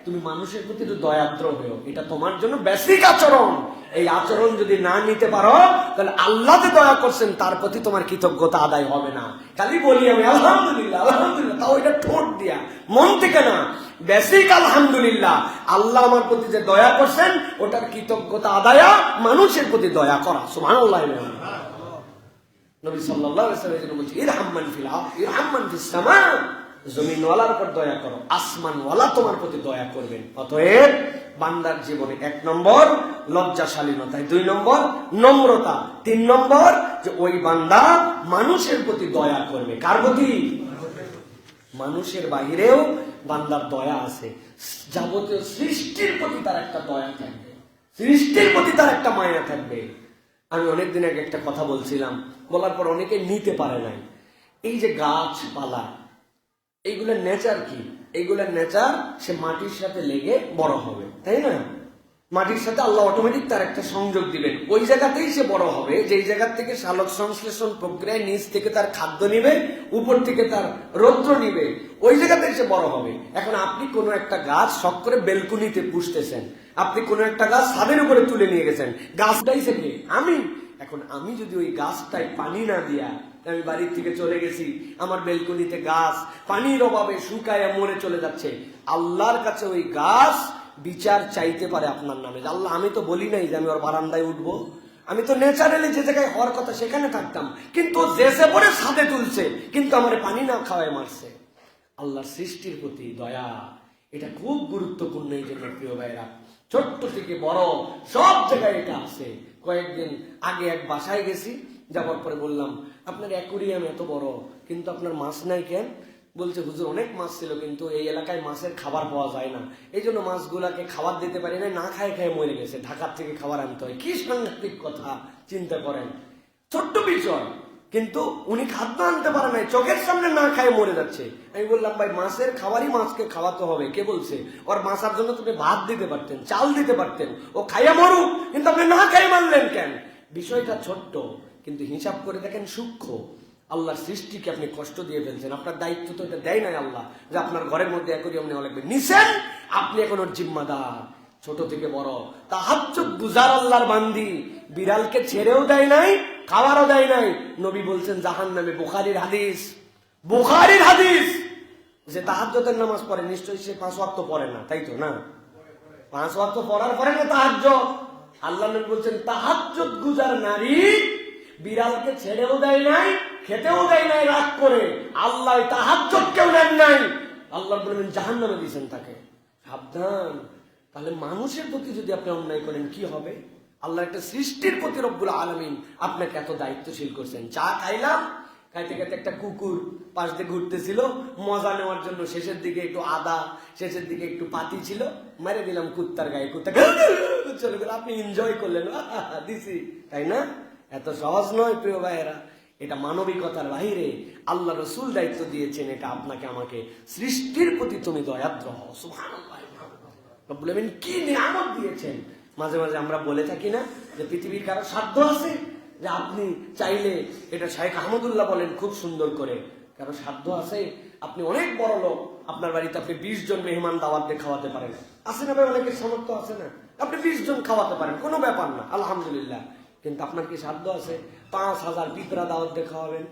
তুমি মানুষের প্রতি একটু দয়াদ্র হও, এটা তোমার জন্য বেসিক আচরণ। এই আচরণ যদি না নিতে পারো, তাহলে আল্লাহ যে দয়া করছেন তার প্রতি তোমার কৃতজ্ঞতা আদায় হবে না। খালি বলি আমি আলহামদুলিল্লাহ আলহামদুলিল্লাহ, তাও এটা ঠোঁট দিয়া, মন থেকে না, বেসিক আলহামদুলিল্লাহ। আল্লাহ আমার প্রতি যে দয়া করছেন ওটার কৃতজ্ঞতা আদায়া মানুষের প্রতি দয়া করা। সুবহানাল্লাহ। নবী সাল্লাল্লাহু আলাইহি ওয়াসাল্লাম বলছেন ইরহাম মান ফিল আরদ ইরহাম মান ফিস সামা, জমিনওয়ালার উপর দয়া করো, আসমানওয়ালা তোমার প্রতি দয়া করবেন। অতএব বান্দার জীবনে 1 নম্বর লজ্জাশালীনতা, 2 নম্বর নম্রতা, 3 নম্বর যে ওই বান্দা মানুষের প্রতি দয়া করবে। কার প্রতি? মানুষের বাহিরেও বান্দার দয়া আছে, যাবতীয় সৃষ্টির প্রতি তার একটা দয়া থাকবে, সৃষ্টির প্রতি তার একটা মায়া থাকবে। আমি অনেকদিন আগে একটা কথা বলছিলাম, বলার পর অনেকে নিতে পারে নাই। এই যে গাছপালা, এইগুলোর নেচার কি? এইগুলোর নেচার সে মাটির সাথে লেগে বড় হবে, তাই না? মাটির সাথে আল্লাহ অটোমেটিক তার একটা সংযোগ দিবেন, ওই জায়গাতেই সে বড় হবে, যেই জায়গা থেকে সালোক সংশ্লেষণ প্রক্রিয়ায় নিচ থেকে তার খাদ্য নিবে, উপর থেকে তার রৌদ্র নিবে, ওই জায়গাতেই সে বড় হবে। এখন আপনি কোনো একটা গাছ শখ করে বেলকুনিতে পুষতেছেন, আপনি কোনো একটা গাছ ছাদের উপরে তুলে নিয়ে গেছেন, গাছটাই সে আমি। এখন আমি যদি ওই গাছটায় পানি না দিয়া, আমি বাড়ির থেকে চলে গেছি, আমার বেলকনিতে গাছ পানির অভাবে শুকায় মরে চলে যাচ্ছে, আল্লাহর কাছে ওই গাছ বিচার চাইতে পারে আপনার নামে। আল্লাহ, আমি তো বলি নাই যে আমি ওর বারান্দায় উঠবো, আমি তো ন্যাচারালি যে জায়গায় হওয়ার কথা সেখানে থাকতাম, কিন্তু জেসে পরে ছাদে তুলছে, কিন্তু আমার পানি না খাওয়ায় মারছে। আল্লাহর সৃষ্টির প্রতি দয়া, এটা খুব গুরুত্বপূর্ণ। এই জন্য প্রিয় ভাইরা, ছোট্ট থেকে বড় সব জায়গায় এটা আছে। কয়েকদিন আগে এক বাসায় গেছি, যাওয়ার পরে বললাম, আপনার অ্যাকুরিয়াম এত বড়, কিন্তু আপনার মাছ নাই কেন? বলছে, হুজুর অনেক মাছ ছিল, কিন্তু এই এলাকায় মাছের খাবার পাওয়া যায় না, এই জন্য মাছগুলাকে খাবার দিতে পারি না, না খায় খায় মরে গেছে, ঢাকার থেকে খাবার আনতে হয়। কি সাংঘাতিক কথা, চিন্তা করেন, ছোট্ট বিষয়, কিন্তু উনি খাদ্য আনতে পারে নাই, চোখের সামনে না খায় মরে যাচ্ছে। আমি বললাম, ভাই মাছের খাবারই মাছকে খাওয়াতে হবে, কে বলছে? ওর মাছার জন্য তুমি ভাত দিতে পারতেন, চাল দিতে পারতেন, ও খাইয়া মরুক, কিন্তু আপনি না খাইয়ে মারলেন কেন? বিষয়টা ছোট্ট, কিন্তু হিসাব করে দেখেন সূক্ষ্ম। আল্লাহর সৃষ্টিকে আপনি কষ্ট দিয়ে ফেলছেন, আপনার দায়িত্ব তো এটা দেয় নাই আল্লাহ যে আপনার ঘরের মধ্যে অ্যাকুরিয়াম নেওয়া লাগবে, নিছেন আপনি, এখন ওর জিম্মাদার। ছোট থেকে বড় তাহাজ্জুদ গুজার আল্লাহর বান্দি, বিড়ালকে ছেড়েও দেয় নাই, খাবারও দেয় নাই। নবী বলছেন জাহান্নামে, বুখারীর হাদিস, বুখারীর হাদিস, যে তাহাজ্জুদের নামাজ পড়ে নিশ্চয়ই সে 5 ওয়াক্ত পড়ে না, তাই তো না? 5 ওয়াক্ত পড়ার পরে না তাহাজ্জুদ। আল্লাহ নবী বলছেন তাহাজ্জুদ গুজার নারী বিড়ালকে ছেড়েও দেয় নাই, খেতেও দেয় নাই, রাগ করে। আল্লাহ তাহাজ্জুদ কেউ নেন নাই, আল্লাহ বলবেন জাহান্নামে দিয়েছেন তাকে। সাবধান। তাহলে মানুষের প্রতি যদি আপনি অন্যায় করেন কি হবে? আল্লাহ একটা সৃষ্টির প্রতি রব্বুল আলামিন আপনাকে এত দায়িত্বশীল করছেন। চা খাইলাম, খাইতে খাইতে একটা কুকুর পাশ দিয়ে ঘুরতেছিল, মজা নেওয়ার জন্য শেষের দিকে একটু আদা, শেষের দিকে একটু পাতি ছিল, মেরে দিলাম কুত্তার গায়ে, কুত্তা চলে গেল, আপনি এনজয় করলেন, দিছি, তাই না? এত সহজ নয় প্রিয় ভাইয়েরা, এটা মানবিকতার বাহিরে আল্লাহ রসুল দায়িত্ব দিয়েছেন, এটা আপনাকে আমাকে, সৃষ্টির প্রতি তুমি দয়াদ্র হও। সুবহানাল্লাহ, রব্বুল আমিন কি নিয়ামত দিয়েছেন। মাঝে মাঝে আমরা বলে থাকি না যে পৃথিবীর কারো সাধ্য আছে যে আপনি চাইলে, এটা শাইখ আহমদুল্লাহ বলেন খুব সুন্দর করে, কারো সাধ্য আছে আপনি অনেক বড় লোক, আপনার বাড়িতে আপনি 20 জন মেহমান দাওয়াত দিয়ে খাওয়াতে পারেন, আছে না ভাই? অনেকের সামর্থ্য আছে না, আপনি 20 জন খাওয়াতে পারেন, কোনো ব্যাপার না, আলহামদুলিল্লাহ। কিন্তু আপনার কি সাধ্য আছে 5000 পিঁপড়া দাওয়াত দিয়ে খাওয়াবেন,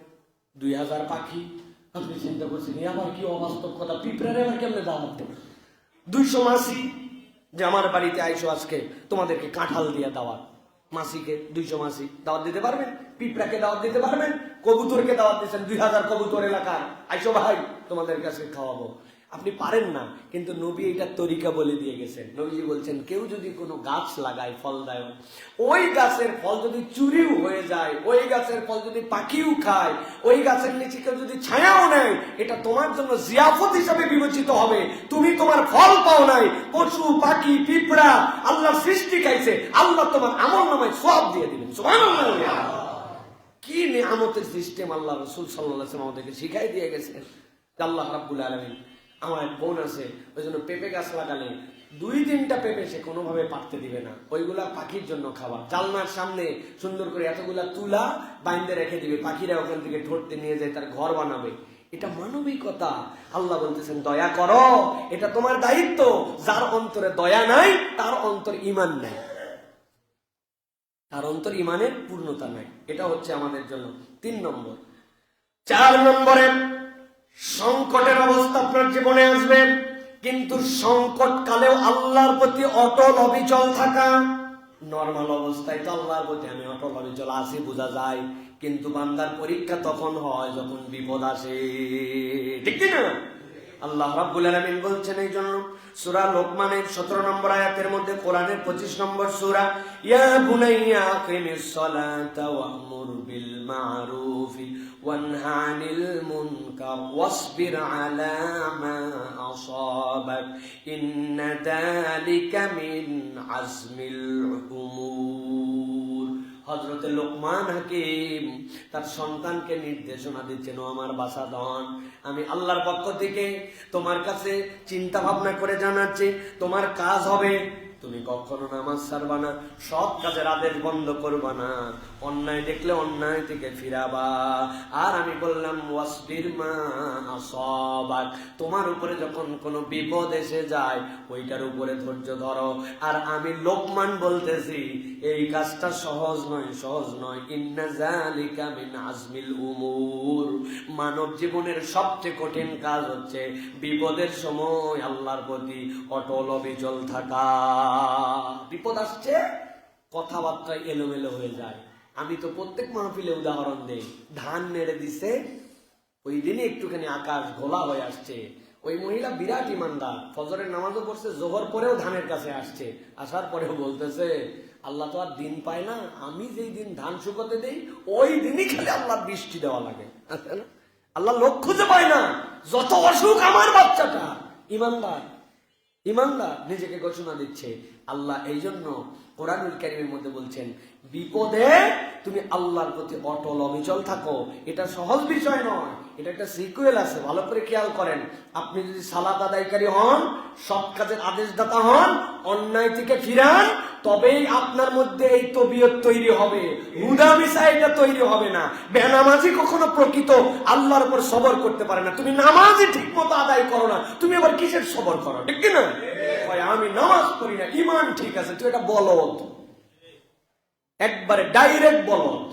2000 পাখি? আপনি চিন্তা করছেন আমার কি অবাস্তব কথা, পিঁপড়ারে আমার কেমনে দাওয়াত দেব? 200 মাসি যে আমার বাড়িতে আইসো আজকে, তোমাদেরকে কাঁঠাল দিয়ে দাওয়াত, মাসিকে 200 মাসি দাওয়াত দিতে পারবেন? পিঁপড়াকে দাওয়াত দিতে পারবেন? কবুতরকে দাওয়াত দিচ্ছেন, 2000 কবুতর এলাকার, আইসো ভাই তোমাদের কাছে খাওয়াবো, আপনি পারেন না। কিন্তু নবী এটার তরিকা বলে দিয়ে গেছেন। নবীজি বলছেন, কেউ যদি কোনো গাছ লাগায় ফলদায়ক, ওই গাছের ফল যদি চুরিও হয়ে যায়, ওই গাছের ফল যদি পাখিও খায়, ওই গাছের নিচে কেউ যদি ছায়াও নেয়, এটা তোমার জন্য জিয়াফত হিসাবে বিবেচিত হবে। তুমি তোমার ফল পাও নাই, পশু পাখি পিঁপড়া আল্লাহর সৃষ্টি খাইছে, আল্লাহ তোমার আমল নামায় সওয়াব দিয়ে দিবেন। সুবহানাল্লাহ, কি নিয়ামতের সিস্টেম আল্লাহ রাসূল সাল্লাল্লাহু আলাইহি ওয়াসাল্লাম আমাদেরকে শিখাই দিয়ে গেছেন। আল্লাহ রাব্বুল আলামিন, আমার এক বোন আছে, ওই জন্য পেঁপে গাছ লাগালে 2-3টা পেঁপে সে কোনোভাবে পাকতে দিবে না, ওইগুলা পাখির জন্য খাবার। জানলার সামনে সুন্দর করে এতগুলা তুলা বাইন্ধে রেখে দিবে, পাখিরা ওখান থেকে ধরতে নিয়ে যায়, তার ঘর বানাবে। এটা মানবিকতা। আল্লাহ বলতেছেন দয়া করো, এটা তোমার দায়িত্ব। যার অন্তরে দয়া নাই তার অন্তর ঈমান নাই, তার অন্তর ঈমানের পূর্ণতা নাই। এটা হচ্ছে আমাদের জন্য 3 নম্বর। 4 নম্বরে, সংকটের অবস্থা আপনার জীবনে আসবে, কিন্তু সংকট কালেও আল্লাহর প্রতি অটল অবিচল থাকা। নর্মাল অবস্থায় তো আল্লাহর প্রতি আমি অটল অবিচল আছি বোঝা যায়, কিন্তু বান্দার পরীক্ষা তখন হয় যখন বিপদ আসে, ঠিক কি না? আল্লাহ রাব্বুল আলামিন বলছেন এই জন্য সূরা লোকমানের 17 নম্বর আয়াতের মধ্যে, কোরআনের 25 নম্বর সূরা, ইয়া বুনাইয়া আকিমিস সালাতা ওয়া'মুর বিল মা'রুফি ওয়ানহা আনিল মুনকার ওয়াসবির আলা মা আসাবাক ইন্না যালিকা মিন আজমিল উমুর। হযরতে লোকমান হাকিম তার সন্তানকে নির্দেশনা দিচ্ছেন, ও আমার বাছাধন, আমি আল্লাহর পক্ষ থেকে তোমার কাছে চিন্তা ভাবনা করে জানাচ্ছি, তোমার কাজ হবে তুমি কখনো নামাজ ছাড়বা না, সৎ কাজের আদেশ বন্ধ করবা না, অন্যায় দেখলে অন্যায় থেকে ফিরাবা। আর আমি বললাম ওয়াসবির মা আসাবাক, তোমার উপরে যখন কোনো বিপদ এসে যায় ওইটার উপরে ধৈর্য ধরো। আর আমি লোকমান বলতেছি এই কাজটা সহজ নয়, সহজ নয়। ইন্না যালিকা মিন আজমিল উমুর, মানব জীবনের সবচেয়ে কঠিন কাজ হচ্ছে বিপদের সময় আল্লাহর প্রতি অটল অবিচল থাকা। বিপদ আসছে, কথাবার্তা এলোমেলো হয়ে যায়। আমি তো প্রত্যেক মাহফিলে উদাহরণ দেই, ধান নেড়ে দিছে, ওই দিনে একটুখানি আকাশ ঘোলা হয়ে আসছে, ওই মহিলা বিরাট ইমানদার, ফজরের নামাজও পড়ছে, জোহর পরেও ধানের কাছে আসছে, আসার পরেও বলতেছে আল্লাহ তো আর দিন পায় না, আমি যেই দিন ধান শুকোতে দেই ওই দিনই খালি আল্লাহ বৃষ্টি দেওয়া লাগে, আল্লাহ লোক খুঁজে পায় না, যত অসুখ আমার বাচ্চাটা। ইমানদার, ইমানদার নিজেকে ঘোষণা দিচ্ছে আল্লাহ। এই জন্য কোরআনুল কারীমের মধ্যে বলছেন বিপদে তুমি আল্লাহর প্রতি অটল অবিচল থাকো। এটা সহজ বিষয় নয়, এটা একটা সিকুয়েল আছে, ভালো করে খেয়াল করেন। আপনি যদি সালাত আদায়কারী হন, সৎ কাজের আদেশদাতা হন, অন্যায় থেকে ফিরান, তবেই আপনার মধ্যে এই তবিয়ত তৈরি হবে, হুদামিসা এটা তৈরি হবে না। বেনামাজি কখনো প্রকৃত আল্লাহর উপর সবর করতে পারে না। তুমি নামাজই ঠিক মতো আদায় করো না, তুমি আবার কিসের সবর করো, ঠিক না? আমি নামাজ পড়ি না, ইমান ঠিক আছে, তুই এটা বলদ, একবারে ডাইরেক্ট বলদ।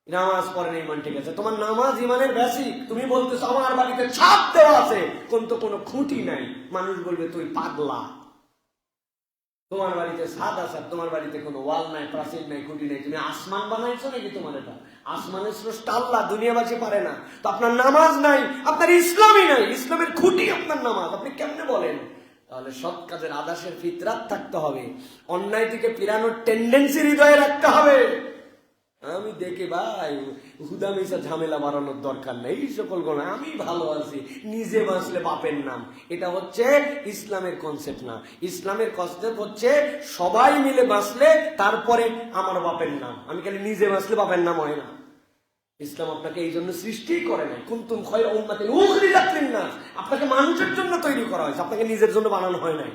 নামাজ পড়ে না, ইমান ঠিক আছে, তোমার নামাজ ইমানের বেসিক। তুমি বলতেছো আমার বাড়িতে ছাপ দেওয়া আছে কিন্তু কোনো খুঁটি নাই, মানুষ বলবে তুই পাগলা। তোমার বাড়িতে ছাদ আছে, তোমার বাড়িতে কোনো ওয়াল নাই, প্রাচীর নাই, খুঁটি নাই, তুমি আসমান বানাইছো নাকি? তোমার এটা আসমানের স্রষ্টা আল্লাহ, দুনিয়াবাসী পারে না। তো আপনার নামাজ নাই, আপনার ইসলামই নাই, ইসলামের খুঁটি আপনার নামাজ, আপনি কেমনে বলেন? তাহলে সৎ কাজের আদেশের ফিতরাত থাকতে হবে, অন্যায় থেকে ফিরানোর টেন্ডেন্সি হৃদয়ে রাখতে হবে। আমি দেখে ভাই হুদামিসা ঝামেলা বাড়ানোর দরকার নেই, এই সকল গুণ আমি ভালো আছি, নিজে বাঁচলে বাপের নাম, এটা হচ্ছে ইসলামের কনসেপ্ট না। ইসলামের কনসেপ্ট হচ্ছে সবাই মিলে বাঁচলে তারপরে আমার বাপের নাম, আমি খালি নিজে বাঁচলে বাপের নাম হয় না। ইসলাম আপনাকে এই জন্য সৃষ্টি করে নাই, কুনতুম খায়রা উম্মাতিন উখরিজাত লিন-নাস, আপনাকে মানুষের জন্য তৈরি করা হয়েছে, আপনাকে নিজের জন্য বানানো হয় নাই।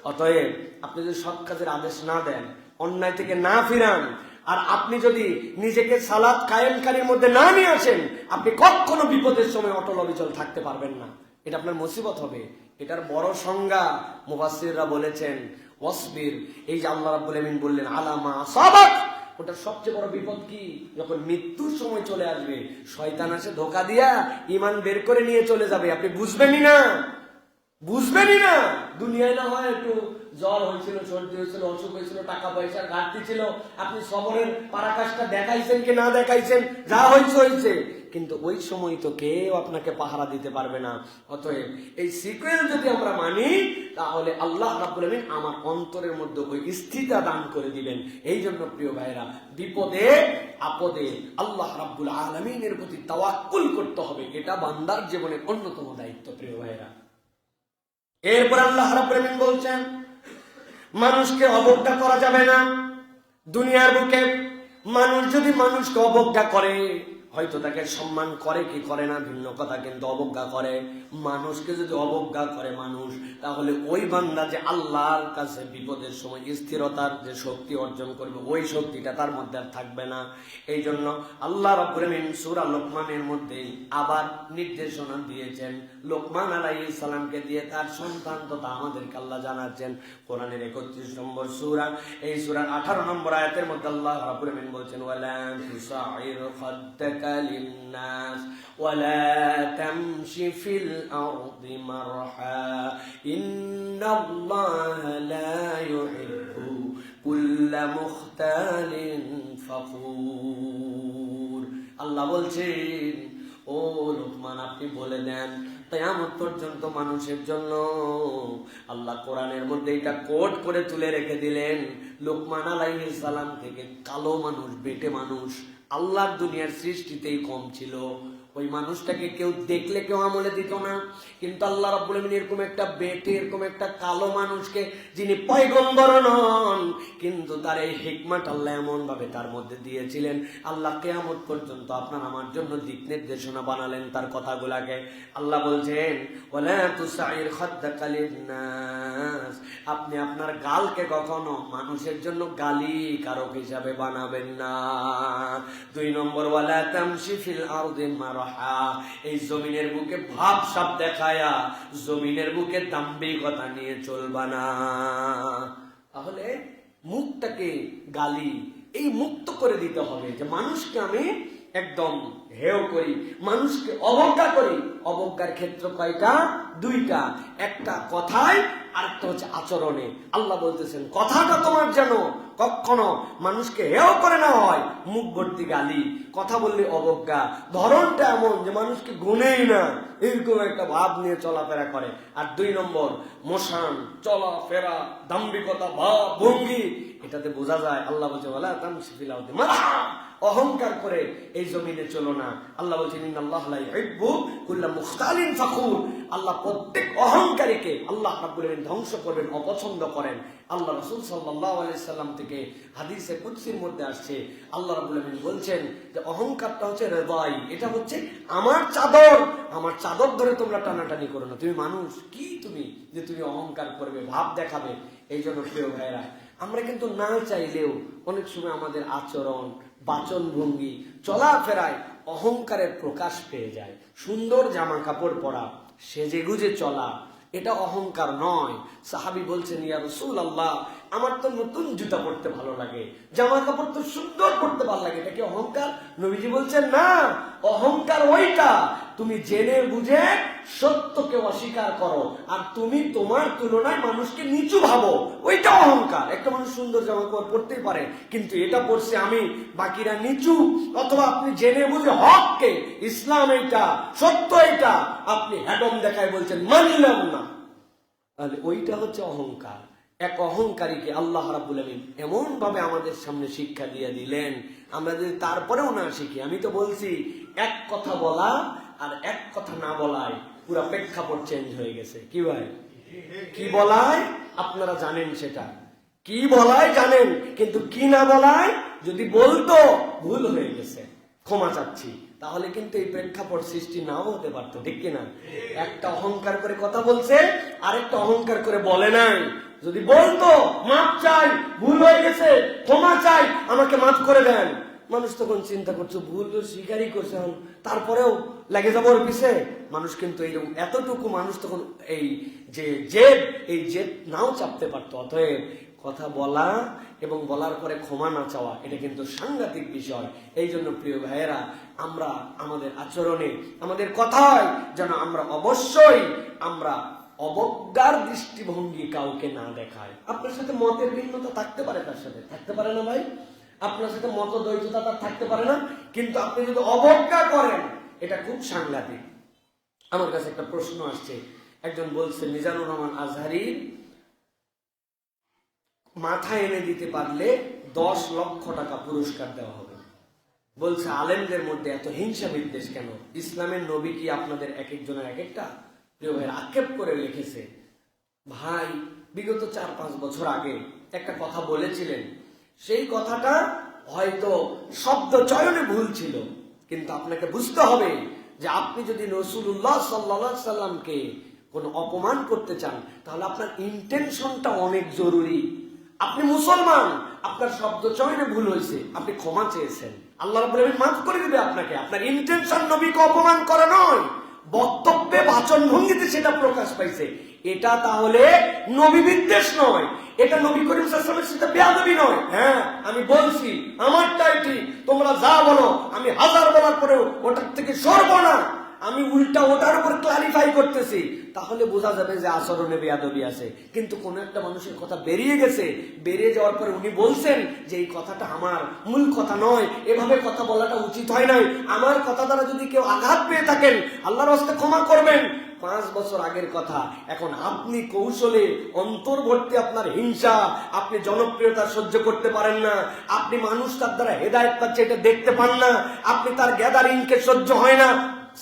অতএব আপনি যদি সৎ কাজের আদেশ না দেন, অন্যায় থেকে না ফিরান, আর আপনি যদি নিজেকে সালাত কায়েমকারীর মধ্যে না নিয়ে আসেন, আপনি কখনো বিপদের সময় অটল অবিচল থাকতে পারবেন না, এটা আপনার মুসিবত হবে। এটার বড় সংজ্ঞা মুফাসসিররা বলেছেন ওয়াসবির। এই যে আল্লাহ রাব্বুল আমিন বললেন আলা মা আসাবাক, ওটার সবচেয়ে বড় বিপদ কি? যখন মৃত্যুর সময় চলে আসবে, শয়তান আসে ধোকা দিয়া ঈমান বের করে নিয়ে চলে যাবে, আপনি বুঝবেনই না, বুঝবেনই না। দুনিয়ায় না হয় একটু জ্বর হয়েছিল, সর্দি হয়েছিল, অসুখ হয়েছিল, টাকা পয়সার ঘাটতি ছিল, আপনি সবরের পারাকাশটা দেখাইছেন কি না দেখাইছেন, যা হয়েছে হয়েছে, কিন্তু ওই সময় তো কেউ আপনাকে পাহারা দিতে পারবে না। অতএব এই সিকুয়েল যদি আমরা মানি, তাহলে আল্লাহ রাব্বুল আমিন আমার অন্তরের মধ্যে ওই স্থিরতা দান করে দিবেন। এই জন্য প্রিয় ভাইরা, বিপদে আপদে আল্লাহ রাব্বুল আলামিনের প্রতি তাওয়াক্কুল করতে হবে, এটা বান্দার জীবনের অন্যতম দায়িত্ব। প্রিয় ভাইরা, এরপর আল্লাহ রাব্বুল আমিন বলছেন মানুষকে অবজ্ঞা করা যাবে না। দুনিয়ার বুকে মানুষ যদি মানুষকে অবজ্ঞা করে, হয়তো তাকে সম্মান করে কি করে না ভিন্ন কথা, কিন্তু অবজ্ঞা করে, মানুষকে যদি অবজ্ঞা করে মানুষ, তাহলে ওই বান্দা যে আল্লাহর কাছে বিপদের সময় স্থিরতার যে শক্তি অর্জন করবে, ওই শক্তিটা তার মধ্যে আর থাকবে না। এই জন্য আল্লাহ রাব্বুল আমিন সূরা লোকমানের মধ্যে আবার নির্দেশনা দিয়েছেন, লোকমান আলাইহিস সালামকে দিয়ে তার সন্তান তথা আমাদেরকে আল্লাহ জানাচ্ছেন। কোরআনের 31 নম্বর সূরা, এই সূরার 18 নম্বর আয়াতের মধ্যে আল্লাহ রাব্বুল আমিন বলছেন ওয়ালা তুসাইর খাদ্দাকা লিন-নাস ওয়ালা তামশি ফিল আরদি মারহা ইন্নাল্লাহা লা ইউহিব্বু কুল্লা মুখতালিন ফখুর। আল্লাহ বলছেন, ও লোকমান, আপনি বলে দেন কিয়ামত পর্যন্ত মানুষের জন্য আল্লাহ কোরআনের মধ্যে এটা কোট করে তুলে রেখে দিলেন। লোকমান আলাইহিস সালাম থেকে কালো মানুষ, বেটে মানুষ আল্লাহর দুনিয়ার সৃষ্টিতেই কম ছিল। ওই মানুষটাকে কেউ দেখলে কেউ আমলে দিত না, কিন্তু আল্লাহ রাব্বুল আলামিন এরকম একটা বেটে, এরকম একটা কালো মানুষকে, যিনি পয়গম্বর নন, কিন্তু তার এই হিকমত আল্লাহ এমন ভাবে তার মধ্যে দিয়েছিলেন, আল্লাহ কিয়ামত পর্যন্ত আপনার আমার জন্য দিক নির্দেশনা বানালেন তার কথাগুলাকে। আল্লাহ বলছেন, ওয়ালা তুসাইর খাদ্দাকা লিন্নাস, আপনি আপনার গালকে কখনো মানুষের জন্য গালি কারক হিসাবে বানাবেন না। 2 নম্বর, ওয়ালা তামশি ফিল আরদি মারহা, এই জমিনের বুকে ভাব সাপ দেখায়া জমিনের বুকে দাম্ভিকতা নিয়ে চলবা না। তাহলে মুখটাকে গালি এই মুক্ত করে দিতে হবে, যে মানুষকে আমি একদম হেয় করি, মানুষকে অবজ্ঞা করি। অবজ্ঞার ক্ষেত্র কয়টা? 2টা, একটা কথায় আর একটা হচ্ছে আচরণে। আল্লাহ বলতেছেন, কথাটা তোমার যেন কখনো মানুষকে হেয় করে না হয়, মুখ ভর্তি গালি, কথা বললে অবজ্ঞা, ধরনটা এমন যে মানুষকে গুনেই না, এরকম একটা ভাব নিয়ে চলাফেরা করে। আর 2 নম্বর, মোশান, চলাফেরা, দাম্ভিকতা, ভাব ভঙ্গি, এটাতে বোঝা যায় আল্লাহ বলছে, ওয়ালা তামশি ফিল আরদি মারহা, অহংকার করে এই জমিনে চলো না। আল্লাহ বলছেন, ইন্নাল্লাহা লা ইউহিব্বু কুল্লা মুখতালিন ফখুর, আল্লাহ প্রত্যেক অহংকারীকে আল্লাহ রাব্বুল আলামিন ধ্বংস করবেন, অপছন্দ করেন। আল্লাহ রাসূল সাল্লাল্লাহু আলাইহি সাল্লাম থেকে হাদিসে কুদসির মধ্যে আসছে, আল্লাহ রাব্বুল আলামিন বলছেন যে অহংকারটা হচ্ছে রিদাই, এটা হচ্ছে আমার চাদর, আমার চাদর ধরে তোমরা টানাটানি করো না। তুমি মানুষ কি, তুমি যে তুমি অহংকার করবে, ভাব দেখাবে। এই জন্য প্রিয় ভাইরা, আমরা কিন্তু না চাইলেও অনেক সময় আমাদের আচরণ, বাচন ভঙ্গি, চলাফেরায় অহংকারের প্রকাশ পেয়ে যায়। সুন্দর জামা কাপড় পরা, সেজে গুজে চলা, এটা অহংকার নয়। সাহাবী বলছেন, ইয়া রাসূলুল্লাহ, আমার তো নতুন জুতা পরতে ভালো লাগে, জামা কাপড় তো সুন্দর পরতে ভালো লাগে, এটা কি অহংকার? নবীজি বলছেন, না, অহংকার ওইটা তুমি জেনে বুঝে সত্যকে অস্বীকার করো, আর তুমি তোমার তুলনায় মানুষকে নিচু ভাবো, ওইটা অহংকার। একটা মানুষ সুন্দর জামা কাপড় পরতেই পারে, কিন্তু এটা পরছে আমি, বাকিরা নিচু। অথবা আপনি জেনে বুঝে হককে, ইসলাম এইটা, সত্য এইটা, আপনি হ্যাডম দেখায় বলছেন মানলাম না, তাহলে ওইটা হচ্ছে অহংকার। এক অহংকারীকে আল্লাহ রাব্বুল আলামিন এমন ভাবে আমাদের সামনে শিক্ষা দিয়ে দিলেন, আমরা যদি তারপরেও না শিখি। আমি তো বলছি, এক কথা বলা আর এক কথা না বলায় পুরো প্রেক্ষাপট চেঞ্জ হয়ে গেছে। কি ভাই, কি বলায় আপনারা জানেন, সেটা কি বলায় জানেন, কিন্তু কি না বলায় যদি বলতো ভুল হয়ে গেছে, ক্ষমা চাচ্ছি, তাহলে কিন্তু এই প্রেক্ষাপট সৃষ্টি নাও হতে পারতো, ঠিক কিনা? একটা অহংকার করে কথা বলছে, আরেকটা অহংকার করে বলে নাই। যদি বলতো মাপ চাই, ভুল হয়ে গেছে, ক্ষমা চাই, আমাকে মাফ করে দেন, মানুষ তখন চিন্তা করছে ভুল স্বীকারই করছে, তারপরেও লেগে যাবো ওর পিছে। মানুষ কিন্তু এইরকম এতটুকু মানুষ তখন এই জেদ নাও চাপতে পারতো। অতএব কথা বলা এবং বলার পরে ক্ষমা না চাওয়া, এটা কিন্তু সাংঘাতিক বিষয়। এই জন্য প্রিয় ভাইয়েরা, আমরা আমাদের আচরণে, আমাদের কথায় যেন আমরা অবশ্যই অবজ্ঞার দৃষ্টিভঙ্গি কাউকে না দেখায়। আপনার সাথে মতের ভিন্নতা থাকতে পারে, তার সাথে থাকতে পারে না ভাই, আপনার সাথে মতদ্বৈততা তার থাকতে পারে না, কিন্তু আপনি যদি অবজ্ঞা করেন, এটা খুব সাংঘাতিক। আমার কাছে একটা প্রশ্ন আসছে, একজন বলছে মিজানুর রহমান আজহারি মাথা এনে দিতে পারলে 10 লক্ষ টাকা পুরস্কার দেওয়া হবে। বলছে আলেমদের মধ্যে এত হিংসা বিদ্বেষ কেন? ইসলামের নবী কি আপনাদের এক একজনের এক একটা? প্রিয় ভাই, আক্ষেপ করে লিখেছে, ভাই বিগত 4-5 বছর আগে একটা কথা বলেছিলেন, সেই কথাটা হয়তো শব্দ চয়নে ভুল ছিল, কিন্তু আপনাকে বুঝতে হবে যে আপনি যদি রাসূলুল্লাহ সাল্লাল্লাহু আলাইহি সাল্লামকে কোনো অপমান করতে চান, তাহলে আপনার ইন্টেনশনটা অনেক জরুরি। আপনি মুসলমান, আপনার শব্দ চয়নে ভুল হয়েছে, আপনি ক্ষমা চেয়েছেন, আল্লাহ রাব্বুল আলামিন মাফ করে দিবে আপনাকে। আপনার ইন্টেনশন নবীকে অপমান করা নয়, বক্তব্যে বাচন ভঙ্গিতে সেটা প্রকাশ পাইছে, এটা তাহলে নবী বিদ্বেষ নয়, এটা নবী করিম সাল্লাল্লাহু আলাইহি ওয়াসাল্লামের সাথে বেয়াদবি নয়। হ্যাঁ, আমি বলছি আমারটাই ঠিক, তোমরা যা বলো আমি 1000 বলার পরেও ওটার থেকে সরব না। আমি উল্টা ওটার উপর ক্লারিফাই করতেছি, তাহলে বোঝা যাবে যে আচরণে বেয়াদবি আছে। কিন্তু কোন একটা মানুষের কথা বেরিয়ে গেছে, বেরিয়ে যাওয়ার পরে উনি বলছেন যে এই কথাটা আমার মূল কথা নয়, এভাবে কথা বলাটা উচিত হয় নাই, আমার কথা দ্বারা যদি কেউ আঘাত পেয়ে থাকেন আল্লাহর হস্তে ক্ষমা করবেন। 5 বছর আগের কথা। এখন আপনি কৌশলে অন্তর্বর্তী আপনার হিংসা, আপনি জনপ্রিয়তা সহ্য করতে পারেন না, আপনি মানুষ তার দ্বারা হেদায়েত পাচ্ছে এটা দেখতে পান না, আপনি তার গ্যাদারিংকে সহ্য হয় না,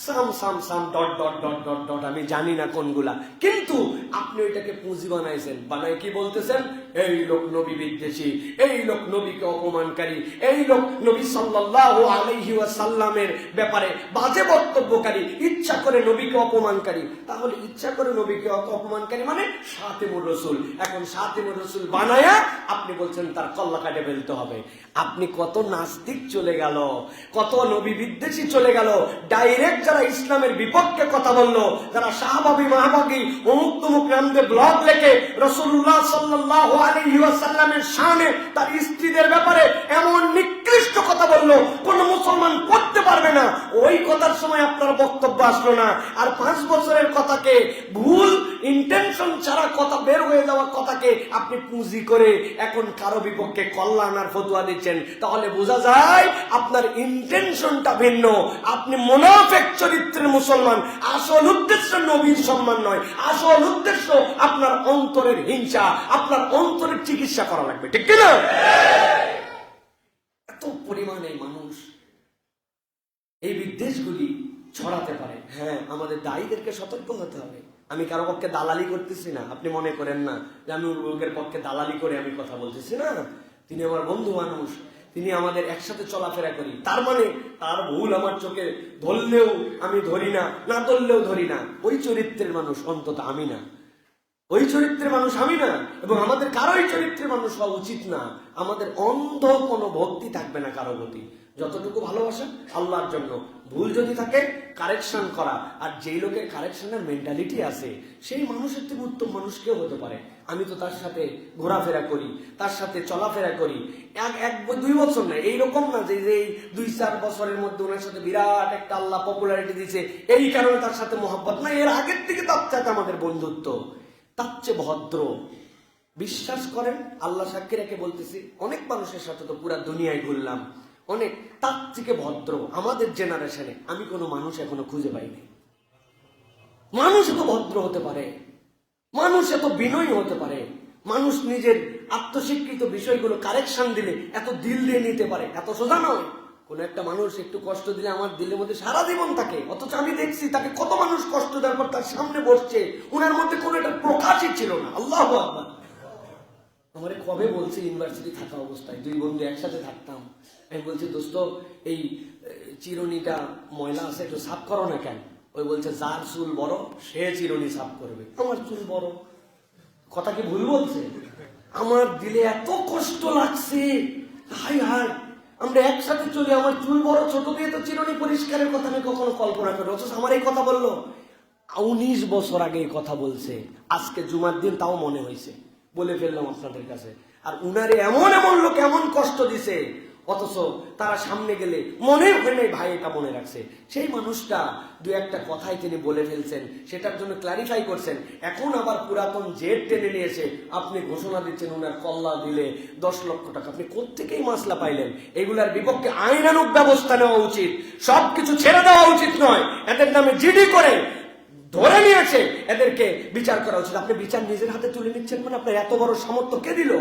some some some dot dot dot dot dot আমি জানি না কোনগুলা, কিন্তু আপনি ওইটাকে পুঁজি বানাইছেন। বানাই কি বলতেছেন? এই লোক নবী বিদ্বেষী, এই লোক নবীকে অপমানকারী, এই লোক নবী সাল্লাল্লাহু আলাইহি ওয়াসাল্লামের ব্যাপারে বাজে বক্তব্যকারী, ইচ্ছা করে নবীকে অপমানকারী। তাহলে ইচ্ছা করে নবীকে অপমানকারী মানে শাতিমুর রাসূল। এখন শাতিমুর রাসূল বানায়া আপনি বলছেন তার কল্লা কাটে ফেলতে হবে। আপনি কত নাস্তিক চলে গেল, কত নবী বিদ্বেষী চলে গেল, ডাইরেক্ট যারা ইসলামের বিপক্ষে কথা বললো, যারা শাহবাগী মাহবাগী অমুক তমুক নামে ব্লগ লেখে রাসূলুল্লাহ সাল্লাল্লাহু আলাইহি ওয়াসাল্লামের শানে তার স্ত্রীদের ব্যাপারে এমন নিকৃষ্ট কথা বললো কোন মুসলমান পড়তে পারবে না, ওই কথার সময় আপনার বক্তব্য আসলো না। আর 5 বছরের কথাকে, ভুল ইন্টেনশন ছাড়া কথা বের হয়ে যাওয়া কথাকে আপনি পুঁজি করে এখন কারো বিপক্ষে কল্যাণ আর ফতোয়া দিচ্ছেন, তাহলে বোঝা যায় আপনার ইন্টেনশনটা ভিন্ন। আপনি মুনাফিক চরিত্রের মুসলমান, আসল উদ্দেশ্য নবীর সম্মান নয়, আসল উদ্দেশ্য আপনার অন্তরের হিংসা, আপনার অন্তরের চিকিৎসা করা লাগবে, ঠিক কিনা? এত পরিমাণে মানুষ এই বিদ্বেষগুলি ছড়াতে পারে। হ্যাঁ, আমাদের দায়ীদেরকে সতর্ক হতে হবে। আমি কারো পক্ষে দালালি করতেছি না, আপনি মনে করেন না যে আমি লোকের পক্ষে দালালি করে আমি কথা বলতেছি না। তিনি আমার বন্ধু মানুষ, তিনি আমাদের একসাথে চলাফেরা করি, তার মানে তার ভুল আমার চোখে ধরলেও আমি ধরি না, না ধরলেও ধরি না। ওই চরিত্রের মানুষ অন্তত আমি না, ওই চরিত্রের মানুষ আমি না, এবং আমাদের কারোই চরিত্রের মানুষ হওয়া উচিত না। আমাদের অন্ধ কোনো ভক্তি থাকবে না কারো প্রতি। যতটুকু ভালোবাসা আল্লাহর জন্য, ভুল যদি থাকে কারেকশন করা। আর যেই লোকের কারেকশনের মেন্টালিটি আছে সেই মানুষের থেকে উত্তম মানুষ কেউ হতে পারে। আমি তো তার সাথে ঘোরাফেরা করি, তার সাথে চলাফেরা করি, 1-2 বছর না, এইরকম না যে 2-4 বছরের মধ্যে ওনার সাথে বিরাট একটা আল্লাহ পপুলারিটি দিয়েছে এই কারণে তার সাথে মহব্বত না। এর আগের থেকে তার সাথে আমাদের বন্ধুত্ব, তার চেয়ে ভদ্র। বিশ্বাস করেন, আল্লাহ সাক্ষী রেখে বলতেছি, অনেক মানুষের সাথে তো পুরা দুনিয়ায় ঘুরলাম, অনেক তার থেকে ভদ্র আমাদের জেনারেশনে আমি কোনো মানুষ এখনো খুঁজে পাইনি। মানুষ এত ভদ্র হতে পারে, মানুষ এত বিনয়ী হতে পারে, মানুষ নিজের আত্মস্বীকৃত বিষয়গুলো কারেকশন দিলে এত দিল দিয়ে নিতে পারে, এত সোজা নয়। কোন একটা মানুষ একটু কষ্ট দিলে আমার দিলের মধ্যে সারা জীবন থাকে, অথচ আমি দেখছি তাকে কত মানুষ কষ্ট দেওয়ার পর তার সামনে বসছে, ওনার মধ্যে কোনো একটা প্রকাশই ছিল না। আল্লাহু আকবার। আমারে কবে বলছে ইউনিভার্সিটি থাকা অবস্থায় 2 বন্ধু একসাথে থাকতাম, আমি বলছি দোস্ত এই চিরুনিটা ময়লা আছে একটু সাফ করো না কেন? ওই বলছে যার চুল বড় সে চিরুনি সাফ করবে। আমার চুল বড়, কথা কি ভুল বলছে? আমার দিলে এত কষ্ট লাগছে, হাই হাই আমরা একসাথে চলি, আমার চুল বড়, ছোট দিয়ে তো চিরুনি পরিষ্কারের কথা আমি কখনো কল্পনা করি, অথচ আমার এই কথা বললো 19 বছর আগে এই কথা বলছে। আজকে জুমার দিন তাও মনে হয়েছে, বলে ফেললাম আপনাদের কাছে। আর উনারে এমন এমন লোক এমন কষ্ট দিছে, অথচ তারা সামনে গেলে মনে হয় নাই ভাই এটা মনে রাখছে। সেই মানুষটা 2-1টা কথাই তিনি বলে ফেলছেন, সেটার জন্য ক্লারিফাই করছেন। এখন আবার পুরাতন জেট টেনে নিয়েছে, আপনি ঘোষণা দিচ্ছেন উনার কল্লা দিলে 10 লক্ষ টাকা। আপনি কোত্থেকেই মাসলা পাইলেন? এগুলার বিপক্ষে আইনানুগ ব্যবস্থা নেওয়া উচিত, সবকিছু ছেড়ে দেওয়া উচিত নয়। এদের নামে জিডি করে ধরে নিয়েছে, এদেরকে বিচার করা উচিত। আপনি বিচার নিজের হাতে তুলে নিচ্ছেন মানে আপনার এত বড় সামর্থ্য কে দিল?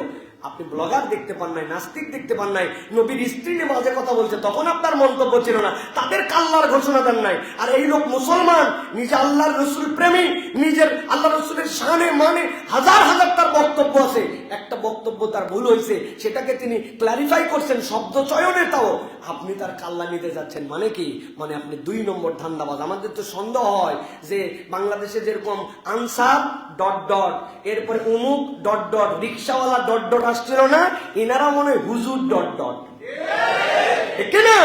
আপনি ব্লগার দেখতে পান নাই, নাস্তিক দেখতে পান নাই, নবীর স্ত্রী নিয়ে বাজে কথা বলছে তখন আপনার মন্তব্য ছিল না, তাদের আল্লাহর ঘোষণা দেন নাই। আর এই লোক মুসলমান, নিজে আল্লাহর রসুল প্রেমী, নিজের আল্লাহ রসুলের শানে মানে হাজার হাজার তার বক্তব্য আছে, একটা বক্তব্য তার ভুল হয়েছে সেটাকে তিনি ক্লারিফাই করছেন শব্দ চয়নে, তাও আপনি তার কাল্লা নিতে যাচ্ছেন। মানে কি? মানে আপনি 2 নম্বর ধান্দাবাজ। আমাদের তো সন্দেহ হয় যে বাংলাদেশে যেরকম আনসার ডট ডট এরপরে অমুক ডট ডট রিক্সাওয়ালা ডট ডট আসছিল না, এনারা মনে হয় হুজুর ডট ডট, ঠিক না?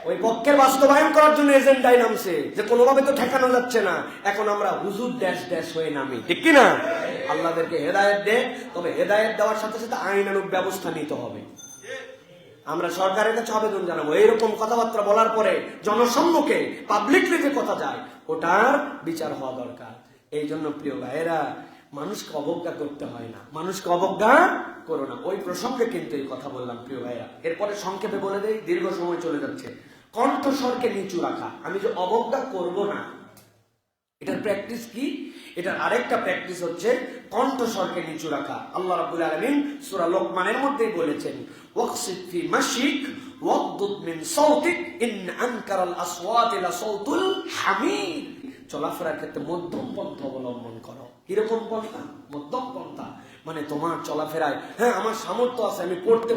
ওই পক্ষের বাস্তবায়ন করার জন্য এজেন্ডায় নামছে যে কোনোভাবে তো ঠেকানো যাচ্ছে না, এখন আমরা হুজুর ড্যাশ ড্যাশ হয়ে নামি, ঠিক কিনা? আল্লাহদেরকে হেদায়েত দে, তবে হেদায়েত দেওয়ার সাথে সাথে আইনানুগ ব্যবস্থা নিতে হবে। আমরা সরকারের কাছে আবেদন জানাবো, এইরকম কথাবার্তা বলার পরে জনসম্মুখে পাবলিকলি যে কথা যায় ওটার বিচার হওয়া দরকার। এই জন্য প্রিয় ভাইয়েরা, মানুষকে অবজ্ঞা করতে হয় না, মানুষকে অবজ্ঞা করো না। ওই প্রসঙ্গে কিন্তু এই কথা বললাম প্রিয় ভাইয়েরা। এরপরে সংক্ষেপে বলে দেই, দীর্ঘ সময় চলে যাচ্ছে। কণ্ঠস্বরকে নিচু রাখা, আমি যে অবজ্ঞা করব না, এটার প্র্যাকটিস কি? এটার আরেকটা প্র্যাকটিস হচ্ছে কণ্ঠস্বরকে নিচু রাখা। আল্লাহ রাব্বুল আলামিন সূরা লোকমানের মধ্যেই বলেছেন, ওয়াকসিদ ফি মাশিক ওয়াগদুদ মিন সাওতিক ইন আনকারাল আসওয়াতি লা সাওতুল হামির। চলাফেরার ক্ষেত্রে মধ্যম পন্থা অবলম্বন করো। কিরকম পন্থা? মধ্যম পন্থা। মানে তোমার চলাফেরায়, হ্যাঁ আমার সামর্থ্য আছে, আমি পড়তে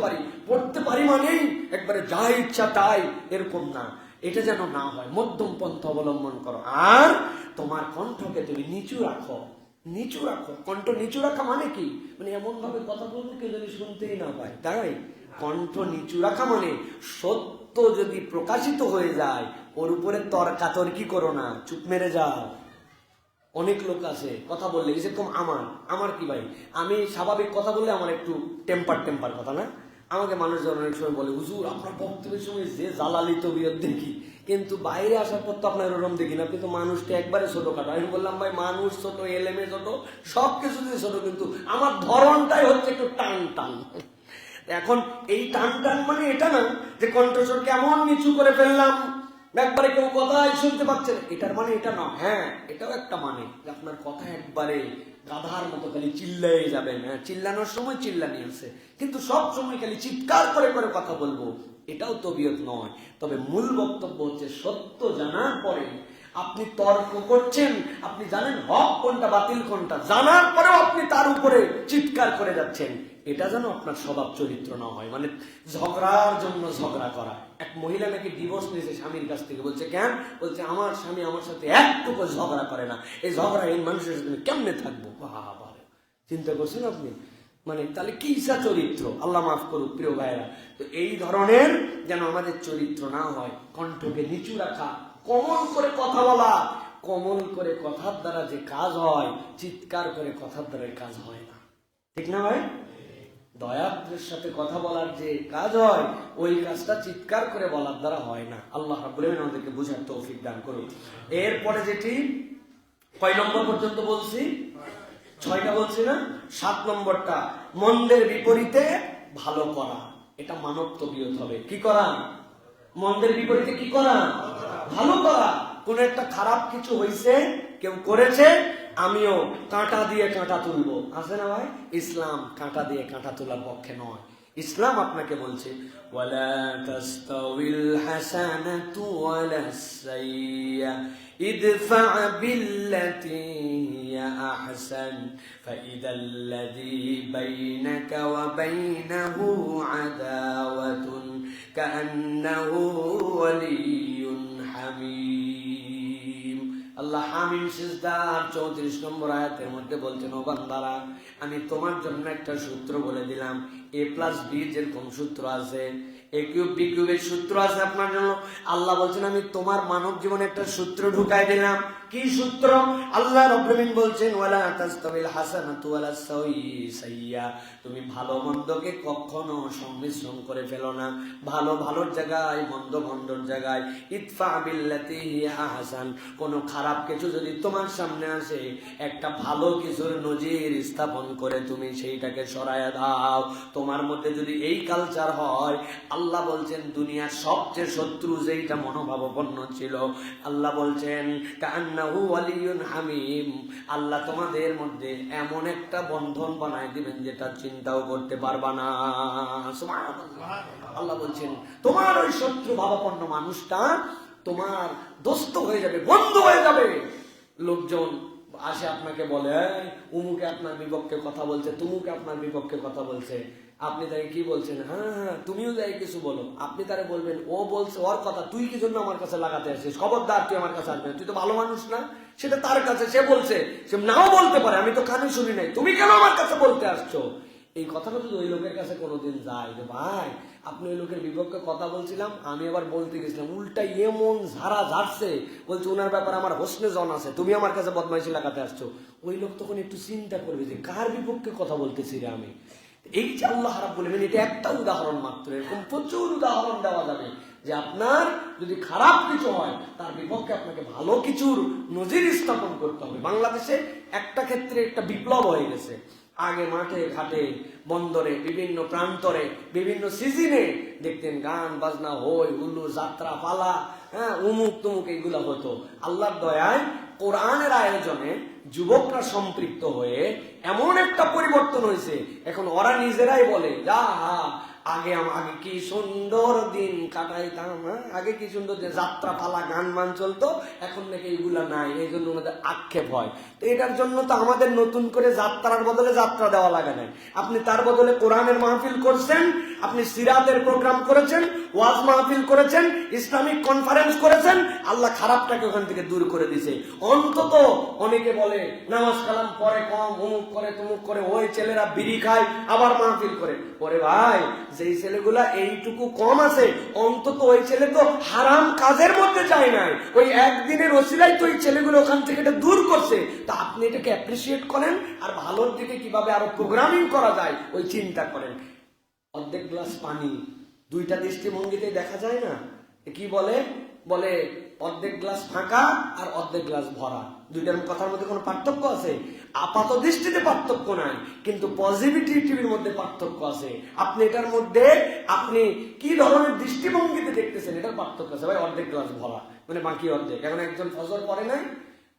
পারি মানেই একবারে যা ইচ্ছা তাই, এরকম না। এটা যেন না হয়, মধ্যম পন্থা অবলম্বন করো। আর তোমার কণ্ঠকে তুমি নিচু রাখো। কণ্ঠ নিচু রাখা মানে কি? মানে এমন ভাবে কথা বলবো কেউ যদি শুনতেই না পায়, তাই কণ্ঠ নিচু রাখা মানে সত্য যদি প্রকাশিত হয়ে যায় ওর উপরে তর্কাতর্কি করো না, চুপ মেরে যাও। অনেক লোক আছে কথা বললে, যেরকম আমার কি ভাই, আমি স্বাভাবিক কথা বললে আমার একটু টেম্পার কথা না, আমাকে মানুষজন অনেক সময় বলে, হুজুর আপনার বক্তব্যের সময় যে জ্বালালি তবিয়ত দেখি, কিন্তু বাইরে আসার পর তো আপনার ওরকম দেখি না, আপনি তো মানুষটা একবারে ছোটখাটো। আমি বললাম, ভাই মানুষ ছোট, এলেমে ছোট, সবকিছু ছোট, কিন্তু আমার ধরনটাই হচ্ছে একটু টান। এখন এই টান মানে এটা না যে কণ্ঠস্বর কেমন নিচু করে ফেললাম, একবারে কেউ কথাই শুনতে পাচ্ছে না, এটার মানে এটা না। হ্যাঁ এটাও একটা মানে যে আপনার কথা একবারে গাধার মতো খালি চিল্লাই যাবেন। হ্যাঁ, চিল্লানোর সময় চিল্লানি আছে, কিন্তু সব সময় খালি চিৎকার করে কথা বলবো, এটাও তবিয়ত নয়। তবে মূল বক্তব্য হচ্ছে সত্য জানার পরে আপনি তর্ক করছেন, আপনি জানেন হক কোনটা বাতিল কোনটা, জানার পরেও আপনি তার উপরে চিৎকার করে যাচ্ছেন, এটা যেন আপনার স্বভাব চরিত্র না হয়। মানে ঝগড়ার জন্য ঝগড়া করা। এক মহিলা নাকি ডিভোর্স নিয়েছে স্বামীর কাছ থেকে, বলছে কেন? বলছে আমার স্বামী আমার সাথে একটুকু ঝগড়া করে না, এই ঝগড়া এই মানুষের সাথে কেমনে থাকবো। বাবা, চিন্তা করছেন আপনি? মানে তাহলে কি ইচ্ছা চরিত্র, আল্লাহ মাফ করুক প্রিয় ভাইরা। তো এই ধরনের যেন আমাদের চরিত্র না হয়। কণ্ঠকে নিচু রাখা, কোমল করে কথা বলা। কোমল করে কথার দ্বারা যে কাজ হয়, চিৎকার করে কথার দ্বারা কাজ হয় না, ঠিক না ভাই? দয়ার সাথে কথা বলার যে কাজ হয়, ওই কাজটা চিৎকার করে বলার দ্বারা হয় না। আল্লাহ রাব্বুল আলামিন আমাদেরকে বুঝার তৌফিক দান করুন। এরপরে যেটি কয় নম্বর পর্যন্ত বলছি? 6টা বলছি না? 7 নম্বরটা, মন্দের বিপরীতে ভালো করা। এটা মানব তবিয়ত হবে। কি করা? মন্দের বিপরীতে কি করা? ভালো করা। কোন একটা খারাপ কিছু হয়েছে, কেউ করেছে, আমিও কাঁটা দিয়ে কাঁটা তুলবো, আছে না ভাই? ইসলাম কাঁটা দিয়ে কাঁটা তোলার পক্ষে নয়। ইসলাম আপনাকে বলছে, ওয়ালা তাস্তাউিল হাসানাতু ওয়ালাস সাইয়্যা ইদফা বিল্লাতী হিয়া আহসান ফাইদাল্লাযী বাইনাকা ওয়া বাইনাহু আদাওয়াতুন কাআন্নাহু ওয়ালিয়্যুন হামীম। আল্লাহ হামিম সিজদার 34 নম্বর আয়াতের মধ্যে বলছেন, ও বান্দারা, আমি তোমার জন্য একটা সূত্র বলে দিলাম। a+b যেরকম সূত্র আছে, a³ b³ এর সূত্র আছে আপনার জন্য। আল্লাহ বলছেন আমি তোমার মানব জীবনে একটা সূত্র ঢুকাই দিলাম। কি সূত্র? আল্লাহ রাব্বুল আলামিন বলছেন, ওয়ালা তাস্তাবিল হাসানাতু ওয়ালাস সাইয়্যা, তুমি ভালো মন্দকে কখনো সংমিশ্রণ করে ফেলো না। ভালো ভালোর জায়গায়, মন্দ মন্দর জায়গায়। ইদফা বিল্লাতী হিয়া আহসান, কোন খারাপ কিছু যদি তোমার সামনে আসে, একটা ভালো কিছুর নজির স্থাপন করে তুমি সেইটাকে সরায়া দাও। তোমার মধ্যে যদি এই কালচার হয়, আল্লাহ বলছেন দুনিয়ার সবচেয়ে শত্রু যেইটা মনোভাবাপন্ন ছিল, আল্লাহ বলছেন কান্নাহু ওয়ালিয়্যুন হামীম, আল্লাহ তোমাদের মধ্যে এমন একটা বন্ধন বানায় দিবেন যেটা চিন্তাও করতে পারবা না। সুবহানাল্লাহ। আল্লাহ বলছেন তোমার ওই শত্রু ভাবাপন্ন মানুষটা তোমার দোস্ত হয়ে যাবে, বন্ধু হয়ে যাবে। লোকজন আসে আপনাকে বলে, উমুকে আপনার বিপক্ষে কথা বলছে, তুমুকে আপনার বিপক্ষে কথা বলছে, আপনি তাকে কি বলছেন? হ্যাঁ তুমিও যাই কিছু বলো। আপনি তারে বলবেন, ও বলছে ওর কথা, তুই কি জন্য আমার কাছে লাগাতে আসিস? খবরদার তুই আমার কাছে আসবে, তুই তো ভালো মানুষ না। সেটা তার কাছে, সে বলছে, সে নাও বলতে পারে, আমি তো কানে শুনি নাই, তুমি কেন আমার কাছে বলতে আসছো? এই কথাটা যদি ওই লোকের কাছে কোনোদিন যায় যে ভাই আপনি ওই লোকের বিপক্ষে কথা বলছিলাম, আমি আবার বলতে গেছিলাম, উল্টা এমন ঝাড়া ঝাড়ছে, বলছে ওনার ব্যাপারে আমার হোসনে জন আছে, তুমি আমার কাছে বদমাইশি লাগাতে আসছো। ওই লোক তখন একটু চিন্তা করবে যে কার বিপক্ষে কথা বলতেছি রে আমি। এই যে আল্লাহ রাব্বুল আলামিন, এটা একটা উদাহরণ মাত্র, এরকম প্রচুর উদাহরণ দেওয়া যাবে যে আপনার যদি খারাপ কিছু হয় তার বিপক্ষে আপনাকে ভালো কিছুর নজির স্থাপন করতে হবে। বাংলাদেশে একটা ক্ষেত্রে একটা বিপ্লব হয়ে গেছে। আগে মাঠে ঘাটে বন্দরে বিভিন্ন প্রান্তরে বিভিন্ন সিজনে দেখতেন গান বাজনা হই হুল্লু যাত্রা পালা, উমুক তুমুক এইগুলা হতো। আল্লাহর দয়ায় কোরআনের আয়োজনে যুবকরা সম্পৃক্ত হয়ে এমন একটা পরিবর্তন হয়েছে, এখন ওরা নিজেরাই বলে যা আগে আগে কি সুন্দর দিন কাটাইতাম, আগে কি সুন্দর যাত্রা পালা গান মান চলতো, এখন নাকি এগুলা নাই, এই জন্য আমাদের আক্ষেপ হয়। তো এটার জন্য তো আমাদের নতুন করে যাত্রার বদলে যাত্রা দেওয়া লাগে নাই। আপনি তার বদলে কোরআনের মাহফিল করছেন, আপনি সিরাতের প্রোগ্রাম করেছেন, ওয়াজ মাহফিল করেছেন, ইসলামিক কনফারেন্স করেছেন, আল্লাহ খারাপটাকে ওখান থেকে দূর করে দিছে। অন্তত অনেকে বলে নামাজ কালাম পরে কম, অমুক করে তমুক করে, ওই ছেলেরা বিড়ি খায় আবার মাহফিল করে। ওরে ভাই, যেই ছেলেগুলা এইটুকু কম আছে, অন্তত ওই ছেলে তো হারাম কাজের মধ্যে যায় নাই, ওই একদিনের ওসিলায় তো ওই ছেলেগুলো ওখান থেকে এটা দূর করছে। তা আপনি এটাকে অ্যাপ্রিসিয়েট করেন, আর ভালোর দিকে কিভাবে আরো প্রোগ্রামিং করা যায় ওই চিন্তা করেন। অর্ধেক গ্লাস পানি দুইটা দৃষ্টিভঙ্গিতে দেখা যায় না, কি বলে বলে অর্ধেক গ্লাস ফাঁকা আর অর্ধেক গ্লাস ভরা, দুইটার কথার মধ্যে কোনো পার্থক্য আছে? আপাত দৃষ্টিতে পার্থক্য নাই, কিন্তু পজিটিভিটির মধ্যে পার্থক্য আছে। আপনি এটার মধ্যে আপনি কি ধরনের দৃষ্টিভঙ্গিতে দেখতেছেন এটার পার্থক্য আছে। ভাই অর্ধেক গ্লাস ভরা মানে বাকি অর্ধেক। এখন একজন ফজর পড়ে নাই,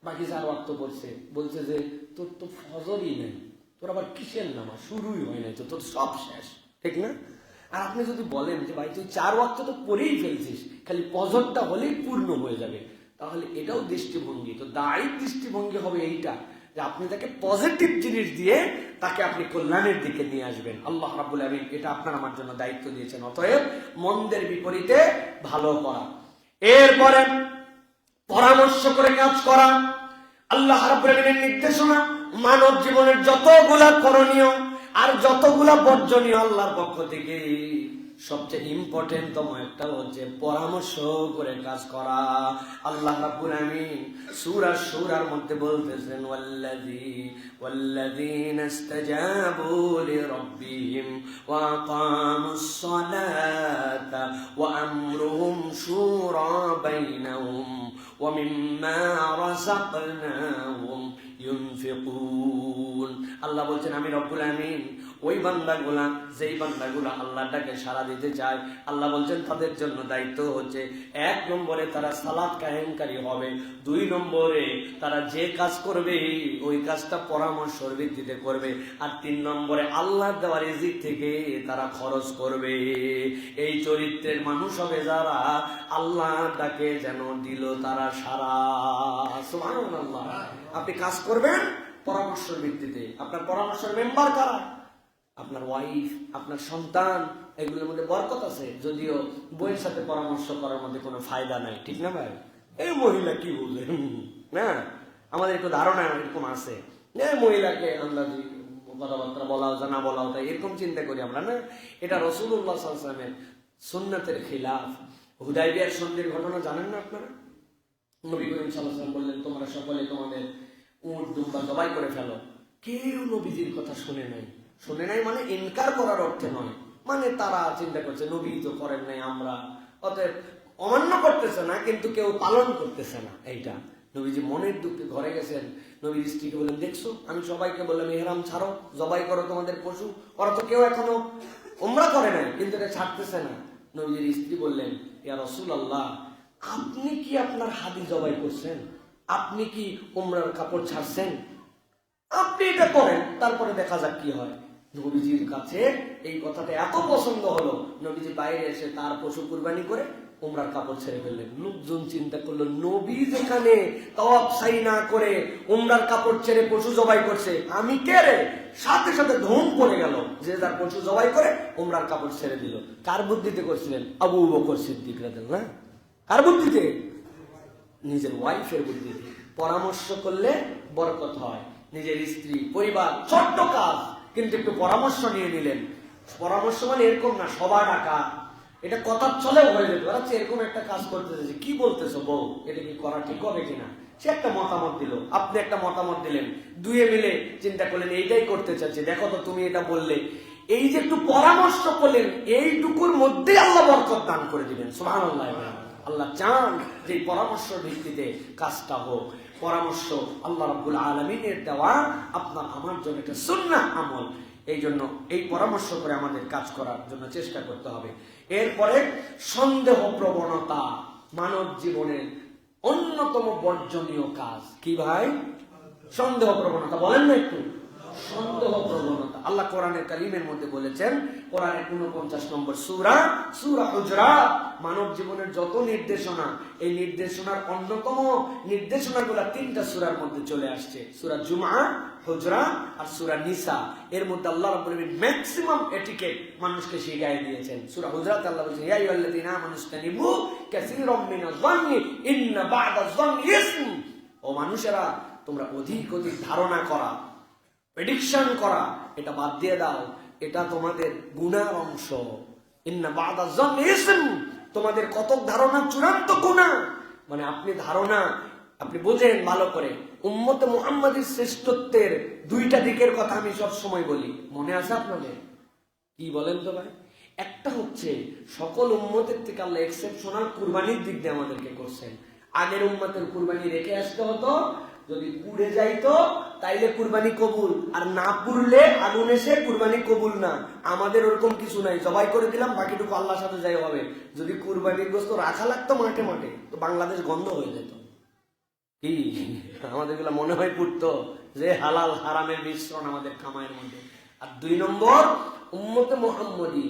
বাকি 4 ওয়াক্ত পড়ছে, বলছে যে তোর তো ফজরই নেই, তোর আবার কিসের নামাজ শুরুই হয় নাই, তো তোর সব শেষ, ঠিক না? আর আপনি যদি বলেন যে ভাই তুই 4 ওয়াক্ত তো পড়েই ফেলছিস, খালি ফজরটা হলেই পূর্ণ হয়ে যাবে, তাহলে এটাও দৃষ্টিভঙ্গি। তো দায়ী দৃষ্টিভঙ্গি হবে এইটা যে আপনি তাকে পজিটিভ জিনিস দিয়ে তাকে আপনি কল্যাণের দিকে নিয়ে আসবেন। আল্লাহ রাব্বুল আলামিন এটা আপনার আমার জন্য দায়িত্ব দিয়েছেন। অতএব মন্দের বিপরীতে ভালো করা, এরপরে পরামর্শ করে কাজ করা। আল্লাহ রাব্বুল আলামিনের নির্দেশনা মানব জীবনের যতগুলা করণীয় আর যতগুলা বর্জনীয় আল্লাহর পক্ষ থেকে সবচেয়ে ইম্পর্টেন্ট তম একটা হচ্ছে পরামর্শ করে কাজ করা। আল্লাহ রাব্বুল আলামিন সূরা শুরার মধ্যে বলতেছেন ওয়াল্লাযীনা ইসতাজাবু লিরাব্বিহিম ওয়া আকামুস সালাতা ওয়া আমরুহুম শুরা বাইনাহুম ওয়া মিম্মা রাযাকনাহুম ইউনফিকুন। আল্লাহ বলছেন আমি রব্বুল আমিন ওই বান্দাগুলা যেই বান্দাগুলা আল্লাহটাকে সাড়া দিতে চায়, আল্লাহ বলছেন তাদের জন্য দায়িত্ব হচ্ছে 1 নম্বরে তারা সালাত কায়েমকারী হবে, 2 নম্বরে তারা যে কাজ করবে ওই কাজটা পরামর্শের ভিত্তিতে করবে, আর 3 নম্বরে আল্লাহর দেওয়া রিজিক থেকে তারা খরচ করবে। এই চরিত্রের মানুষ হবে যারা আল্লাহটাকে যেন দিল তারা সারা। সুবহানাল্লাহ। আপনি কাজ করবেন পরামর্শের ভিত্তিতে। আপনার পরামর্শের মেম্বার কারা? আপনার ওয়াইফ, আপনার সন্তান, এগুলোর মধ্যে বরকত আছে, যদিও বইয়ের সাথে পরামর্শ করার মধ্যে কোনো ফায়দা নাই, ঠিক না ভাই? এই মহিলা কি বুঝে না, আমাদের একটু ধারণা এরকম আছে, মহিলাকে আমরা কথাবার্তা বলাও জানা বলাও তাই এরকম চিন্তা করি আমরা না। এটা রাসূলুল্লাহ সাল্লাল্লাহু আলাইহি ওয়াসাল্লামের সুন্নাতের খিলাফ। হুদায়বিয়ার সন্ধির ঘটনা জানেন না আপনারা? নবী করিম সাল্লাল্লাহু আলাইহি ওয়াসাল্লাম বললেন তোমরা সকলে তোমাদের উট দুম্বা জবাই করে ফেলো। কেউ নবীজির কথা শুনে নাই। শুনে নাই মানে ইনকার করার অর্থে নয়, মানে তারা চিন্তা করছে নবী তো করেন নাই, আমরা অতএব অমান্য করতেছে না, কিন্তু কেউ পালন করতেছে না। এইটা নবীজি মনের দুঃখে ঘরে গেছেন, নবীর স্ত্রীকে বললেন দেখছো আমি সবাইকে বললাম ইহরাম ছাড়ো, জবাই করো তোমাদের পশু, ওরা তো কেউ এখনো উমরা করে নাই, কিন্তু এটা ছাড়তেছে না। নবীজির স্ত্রী বললেন ইয়া রাসূলুল্লাহ আপনি কি আপনার হাদি জবাই করছেন? আপনি কি উমরার কাপড় ছাড়ছেন? আপনি এটা করেন, তারপরে দেখা যাক কি হয়। নবীজির কাছে এই কথাটা এত পছন্দ হলো, নবীজি বাইরে এসে তার পশু কুরবানি করে উমরার কাপড় ছেড়ে ফেললেন। লোকজন চিন্তা করলো নবী যেখানে তাওয়াফ সাই না করে উমরার কাপড় ছেড়ে পশু জবাই করছে, আমি কে রে? সাথে সাথে ধুম পড়ে গেল, যে তার পশু জবাই করে উমরার কাপড় ছেড়ে দিল। কার বুদ্ধিতে করছিলেন? আবু বকর সিদ্দিক রাদিয়াল্লাহু আনহু। কার বুদ্ধিতে? নিজের ওয়াইফের বুদ্ধিতে। পরামর্শ করলে বরকত হয়। নিজের স্ত্রী, পরিবার, ছোট্ট কাজ, কিন্তু একটু পরামর্শ নিয়ে নিলেন। পরামর্শ মানে এরকম না সবার ডাকা, এটা কথা চলেও হয়ে যেত। আচ্ছা এরকম একটা কাজ করতেছে, কি বলতেছো বউ, এটা কি করা ঠিক হবে কিনা? সে একটা মতামত দিল, আপনি একটা মতামত দিলেন, দুয়ে মিলে চিন্তা করলেন এইটাই করতে চাচ্ছি, দেখো তো তুমি এটা বললে এই যে একটু পরামর্শ করলেন, এইটুকুর মধ্যেই আল্লাহ বরকত দান করে দিবেন। সুবহানাল্লাহ। আল্লাহ চান যে পরামর্শ ভিত্তিতে কাজটা হোক। পরামর্শ আল্লাহ রাব্বুল আলামিনের দেওয়া আপনার আমার জন্য একটা সুন্নাহ আমল। এই জন্য এই পরামর্শ করে আমাদের কাজ করার জন্য চেষ্টা করতে হবে। এরপরে সন্দেহ প্রবণতা মানব জীবনের অন্যতম বর্জনীয় কাজ কি ভাই? সন্দেহ প্রবণতা। বলেন না একটু, সন্দেহ প্রবণতা। আল্লাহ কোরআনের কালিমের মধ্যে বলেছেন, কোরআনের 49 নম্বর সূরা, সূরা হুজরাত, মানব জীবনের যত নির্দেশনা, এই নির্দেশনার অন্যতম নির্দেশনাগুলো 3টা সূরার মধ্যে চলে আসছে। সূরা জুমআ, হুজরাত আর সূরা নিসা। এর মধ্যে আল্লাহ রাব্বুল আলামিন ম্যাক্সিমাম এটিকেট মানুষকে শিখিয়ে দিয়েছেন। সূরা হুজরাত আল্লাহ বলেছেন, ইয়া আইয়ুহাল্লাযীনা আমানু ইসতানিবু কাসীরাম মিনায-যন্নি ইন্না বা'দা-য-যন্নি ইসম। ও মানুষেরা, তোমরা অধিক অধিক ধারণা করা, প্রেডিকশন করা, এটা বাদ দিয়ে দাও, এটা তোমাদের গুনার অংশ। ইন্না বা'দা-য-যন্নি ইসম, তোমাদের কতক ধারণা চূড়ান্ত গুনাহ। মানে আপনি ধারণা, আপনি বোঝেন ভালো করে, উম্মতে মুহাম্মাদীর শ্রেষ্ঠত্বের 2টা দিকের কথা আমি সব সময় বলি, মনে আছে আপনাদের? কি বলেন তো ভাই? একটা হচ্ছে সকল উম্মতের থেকে আল্লাহ এক্সেপশনাল কুরবানির দিক দিয়ে আমাদেরকে করছেন। আগের উম্মতের কুরবানি রেখে আসতে হতো, যদি পুড়ে যাইতো তাইলে কুরবানি কবুল, আর না পুড়লে আগুন এসে কুরবানি কবুল না। আমাদের ওরকম কিছু নাই, জবাই করে দিলাম, বাকিটুকু আল্লাহর সাথে যাই হবে। যদি কুরবানির গোশত রাখা লাগতো মাঠে মাঠে, তো বাংলাদেশ গন্ধ হয়ে যেত। কি আমাদের গুলা মনে হয় পুড়তো যে হালাল হারামের মিশ্রণ আমাদের খামায়ের মধ্যে। আর 2 নম্বর, উম্মতে মুহাম্মদী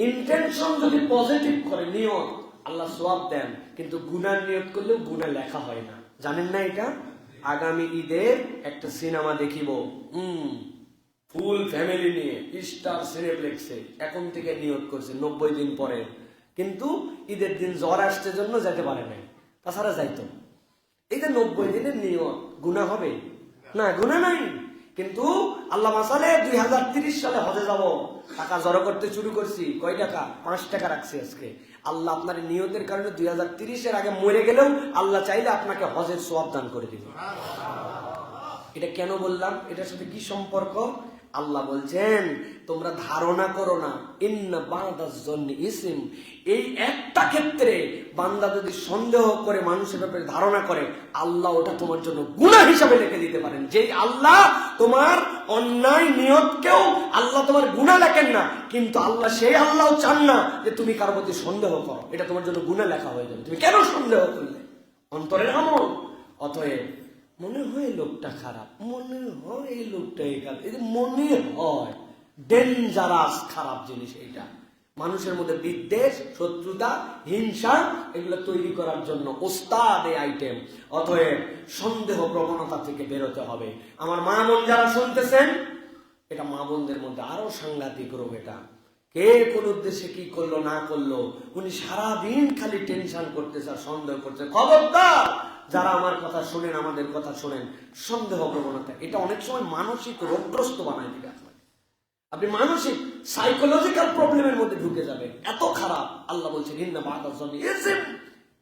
ইন্টেনশন যদি পজিটিভ করে, নিয়ত, আল্লাহ সওয়াব দেন, কিন্তু গুনার নিয়ত করলেও গুনাহ লেখা হয় না। জানেন না এটা? আগামী ঈদে একটা সিনেমা দেখিব, ফুল ফ্যামিলি নিয়ে, স্টার সিনেপ্লেক্সে। এখন থেকে নিয়ত করছে 90 দিন পরে, কিন্তু ঈদের দিন জ্বর আসছে জন্য যেতে পারে নাই, তাছাড়া যাইতো। এই যে 90 দিনের নিয়ত, গুনাহ হবে না? গুনাহ নাই। কিন্তু আল্লাহ মাসালে 2030 সালে হজে যাব, টাকা জড়ো করতে শুরু করছি। কয় টাকা? 5 টাকা রাখছি আজকে। আল্লাহ আপনার নিয়তের কারণে 2030-এর আগে মরে গেলেও আল্লাহ চাইলে আপনাকে হজের সওয়াব দান করে দিবে। এটা কেন বললাম? এটার সাথে কি সম্পর্ক? আল্লাহ বলছেন, তোমরা ধারণা করো না, ইন্না বা'দা-য-যন্নি ইসম। এই একটা ক্ষেত্রে বান্দা যদি সন্দেহ করে, মানুষের ব্যাপারে ধারণা করে, আল্লাহ ওটা তোমার জন্য গুনাহ হিসাবে লিখে দিতে পারেন। যে আল্লাহ তোমার অন্যায় নিয়তকেও আল্লাহ তোমার গুনাহ লেখেন না, কিন্তু আল্লাহ সেই আল্লাহ চান না যে তুমি কারো প্রতি সন্দেহ করো, এটা তোমার জন্য গুনাহ লেখা হয়ে যাবে। তুমি কেন সন্দেহ করলে? অন্তরের আমল। অতএব মনে হয় লোকটা খারাপ, মনে হয় এই লোকটা খারাপ, এই যে মনে হয়, ডেঞ্জারাস খারাপ জিনিস এইটা। মানুষের মধ্যে বিদ্বেষ, শত্রুতা, হিংসা, এগুলো তৈরি করার জন্য ওস্তাদ এই আইটেম। অতএব সন্দেহ প্রবণতা থেকে বেরোতে হবে। আমার মা বোন যারা শুনতেছেন, এটা মা বোনদের মধ্যে আরো সাংঘাতিক রোগ। এটা কে কোন উদ্দেশ্যে কি করলো না করলো, উনি সারাদিন খালি টেনশন করতেছে আর সন্দেহ করছে। খবরদার, যারা আমার কথা শোনেন, আমাদের কথা শোনেন, সন্দেহ প্রবণতা এটা অনেক সময় মানসিক রোগগ্রস্ত বানায় দিবে। আপনি মানসিক সাইকোলজিক্যাল প্রবলেমের মধ্যে ঢুকে যাবেন, এত খারাপ। আল্লাহ বলছেন, ইন্না বা'দা-য-যন্নি ইসম।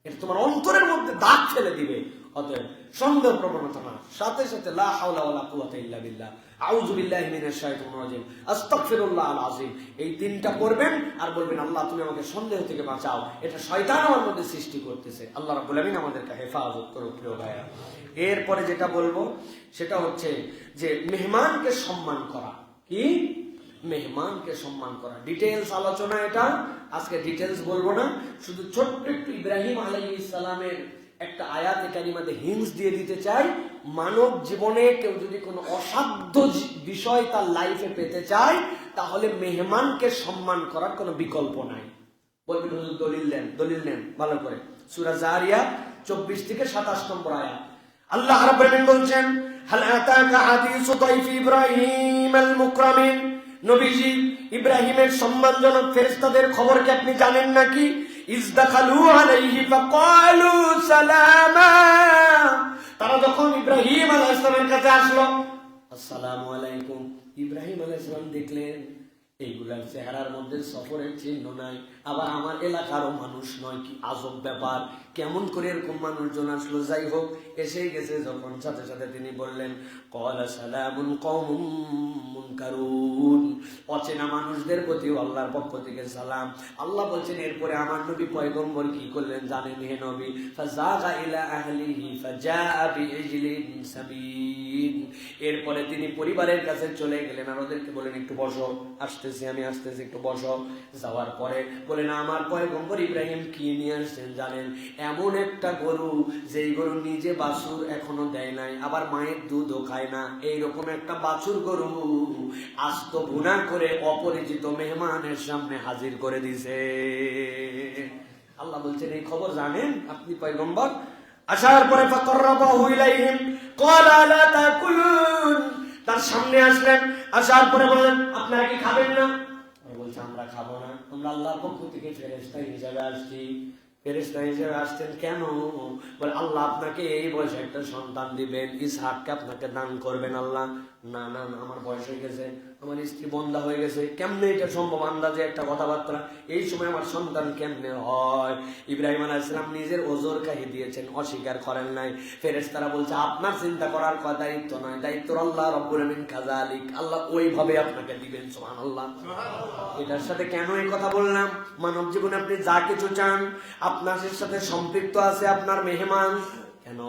এটা তোমার অন্তরের মধ্যে দাগ ফেলে দিবে। অতএব সন্দেহ প্রবণতা না, সাথে সাথে লা হাওলা ওয়ালা কুওয়াতা ইল্লা বিল্লাহ, আউযু বিল্লাহি মিনাশ শাইতানির রাজিম, আস্তাগফিরুল্লাহল আযীম। এই 3টা করবেন আর বলবেন, আল্লাহ তুমি আমাকে সন্দেহ থেকে বাঁচাও, এটা শয়তান আমার মধ্যে সৃষ্টি করতেছে। আল্লাহ রাব্বুল আলামিন আমাদেরকে হেফাজত করুক। প্রিয় ভাইরা, এরপরে যেটা বলবো সেটা হচ্ছে যে মেহমানকে সম্মান করা। কি? মেহমানকে সম্মান করা। ডিটেইলস আলোচনা এটা, আজকে ডিটেইলস বলবো না, শুধু ছোট্ট একটু ইব্রাহিম আলাইহিস সালামের একটা আয়াতে কারিমাতে হিন্টস দিয়ে দিতে চাই। মানব জীবনে কেউ যদি কোনো অসাধ্য বিষয় তার লাইফে পেতে চায়, তাহলে মেহমানকে সম্মান করার কোনো বিকল্প নাই। বলবেন হুজুর দলিল দেন, দলিল নেন ভালো করে। সূরা যারিয়াত 24 থেকে 27 নম্বর আয়াত। আল্লাহ রাব্বুল আলামিন বলছেন, হাল আতাকা হাদিসু দাইফি ইব্রাহিম আল মুকরামিন। নবীজি, ইব্রাহিমের সম্মানজনক ফেরেশতাদের খবর কি আপনি জানেন নাকি? ইজদাখালু আলাইহি ফাকালু সালামা। তারা যখন ইব্রাহিম আলাইহিস সালামের কাছে আসলো, আসসালামু আলাইকুম। ইব্রাহিম আলাইহিস সালাম দেখলেন এইগুলার চেহারার মধ্যে সফরের চিহ্ন নাই, আবার আমার এলাকারও মানুষ নয়, কি আজব ব্যাপার, কেমন করে এরকম মানুষজন আসলো। যাই হোক, এসেই গেছে যখন সাথে সাথে তিনি বললেন ক্বালা সালামুন কওমুন মুনকারুন, অচেনা মানুষদের প্রতি আল্লাহর পক্ষ থেকে সালাম। আল্লাহ বলছেন এরপরে আমার নবী পয়গম্বর কি করলেন জানেন হে নবী? ফাযাগা ইলা আহলিহি ফাজাআ বিইজলিন সামিন, এরপরে তিনি পরিবারের কাছে চলে গেলেন আর ওদেরকে বলেন একটু বসো, আসতেছি আমি আসতেছি, একটু বসো। যাওয়ার পরে বলেন আমার পয়গম্বর ইব্রাহিম কি নিয়ে আসছেন জানেন? এমন একটা গরু যেই গরু নিজে বাছুর এখনো দেয় নাই, আবার মায়ের দুধও খায় না, এইরকম একটা বাছুর গরু আস্ত ভুনা করে অপরিচিত মেহমানের সামনে হাজির করে দিছে। আল্লাহ বলছেন এই খবর জানেন আপনি পয়গম্বর? আসার পরে ফাকরাবাহু ইলাইহিম ক্বালা লা তাকুলুন, তার সামনে আসলেন, আসার পরে বললেন আপনারা কি খাবেন না? বলছে আমরা খাবো না, আমরা আল্লাহর পক্ষ থেকে ফেরেশতা হিসেবে আসছি। ফেরেশতা হিসেবে আসছেন কেন? বলে আল্লাহ আপনাকে এই বয়সে একটা সন্তান দিবেন, ইসহাককে আপনাকে দান করবেন আল্লাহ। না না না, আমার বয়স হয়ে গেছে, আমার স্ত্রী বন্ধা হয়ে গেছে, কেমনে এটা সম্ভব? আন্দাজে একটা কথাবার্তা, এই সময় আমার সন্তান কেমনে হয়? ইব্রাহিম আলাইহিস সালাম নিজের ওজর কাহি দিয়েছেন, অস্বীকার করেন নাই। ফেরেশতারা বলছে আপনার চিন্তা করার কথা দায়িত্ব নয়, দায়িত্ব আল্লাহ রাব্বুল আমিন কাযালিক, আল্লাহ ওইভাবে আপনাকে দিবেন। সুবহানাল্লাহ। এটার সাথে কেন এই কথা বললাম? মানব জীবনে আপনি যা কিছু চান আপনার সাথে সম্পৃক্ত আছে আপনার মেহমান। কেন?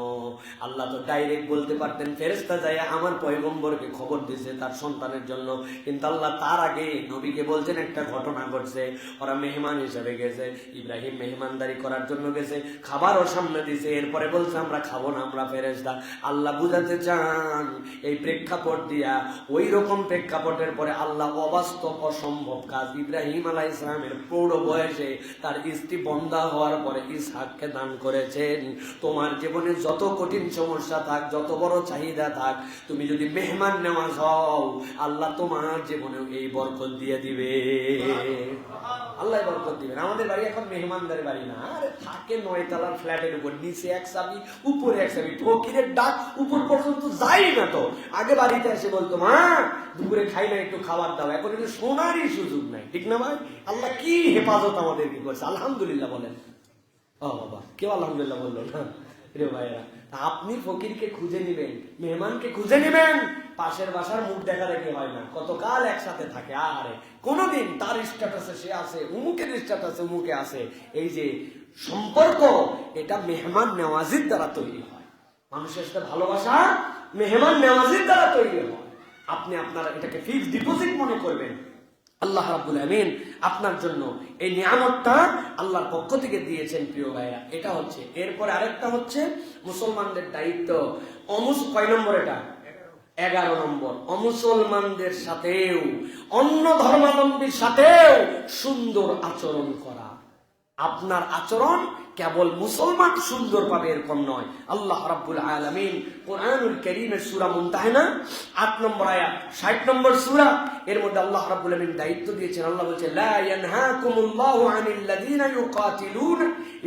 আল্লাহ তো ডাইরেক্ট বলতে পারতেন ফেরেশতা যায় আমার পয়গম্বরকে খবর দিয়েছে তার সন্তানের জন্য, কিন্তু আল্লাহ তার আগে নবীকে বলছেন একটা ঘটনা ঘটছে, ওরা মেহমান হিসেবে গেছে, ইব্রাহিম মেহমানদারি করার জন্য গেছে, খাবারও সামনে দিয়েছে, এরপরে বলছে আমরা খাবো না, আমরা ফেরেশতা। আল্লাহ বুঝাতে চান এই প্রেক্ষাপট দিয়া, ওই রকম প্রেক্ষাপটের পরে আল্লাহ অবাস্তব অসম্ভব কাজ ইব্রাহিম আলাইহিস সালামের প্রৌঢ় বয়সে তার স্ত্রী বন্ধা হওয়ার পরে ইসহাককে দান করেছেন। তোমার জীবনে যত কঠিন সমস্যা থাক, যত বড় চাহিদা থাক, তুমি যদি মেহমান নেওয়াজ হও আল্লাহ তোমার জীবনে এই বরকত দিয়ে দিবে, আল্লাহ বরকত দিবেন। আমাদের বাড়ি এখন মেহমানদারি বাড়ি না, আরে থাকে 9 তলার ফ্ল্যাটের উপর, নিচে এক চাবি উপরে এক চাবি, ফকিরের ডাক উপর পর্যন্ত যাই না। তো আগে বাড়িতে এসে বলতো মা দুপুরে খাই না, একটু খাবার দাও, এখন কিন্তু শোনারই সুযোগ নাই, ঠিক না ভাই? আল্লাহ কি হেফাজত আমাদের কি করছে, আলহামদুলিল্লাহ বলেন। ও বাবা, কেউ আলহামদুলিল্লাহ বললো না রে ভাইরা। আপনি ফকিরকে খুঁজে নিবেন, মেহমানকে খুঁজে নিবেন, পাশের বাসার মুখ দেখা দেখি হয় না, কতকাল একসাথে থাকে, আরে কোনদিন তার স্ট্যাটাসে সে আছে, উমুকের স্ট্যাটাসে উমুকে আছে, এই যে সম্পর্ক এটা মেহমান নেওয়াজির দ্বারা তৈরি হয়। মানুষের সাথে ভালোবাসা মেহমান নেওয়াজির দ্বারা তৈরি হয়। আপনি আপনারা এটাকে ফিক্সড ডিপোজিট মনে করবেন। আল্লাহ রাব্বুল আমিন আপনার জন্য এই নিয়ামতটা আল্লাহর পক্ষ থেকে দিয়েছেন প্রিয় ভাইরা। এটা হচ্ছে, এরপরে আরেকটা হচ্ছে মুসলমানদের দায়িত্ব। কয় নম্বর এটা? 11 নম্বর। অমুসলমানদের সাথেও, অন্য ধর্মাবলম্বীর সাথেও সুন্দর আচরণ করা। আপনার আচরণ কেবল মুসলমান সুন্দর পাবে এরকম নয়। আল্লাহ রাব্বুল আলামিন কোরআনুল কারীমের সূরা মুনতাহিনা 8 নম্বর আয়াত 60 নম্বর সূরা, এর মধ্যে আল্লাহ রাব্বুল আলামিন দায়িত্ব দিয়েছেন। আল্লাহ বলেছে লা ইয়ানহাকুমুল্লাহু আনিল লাযিনা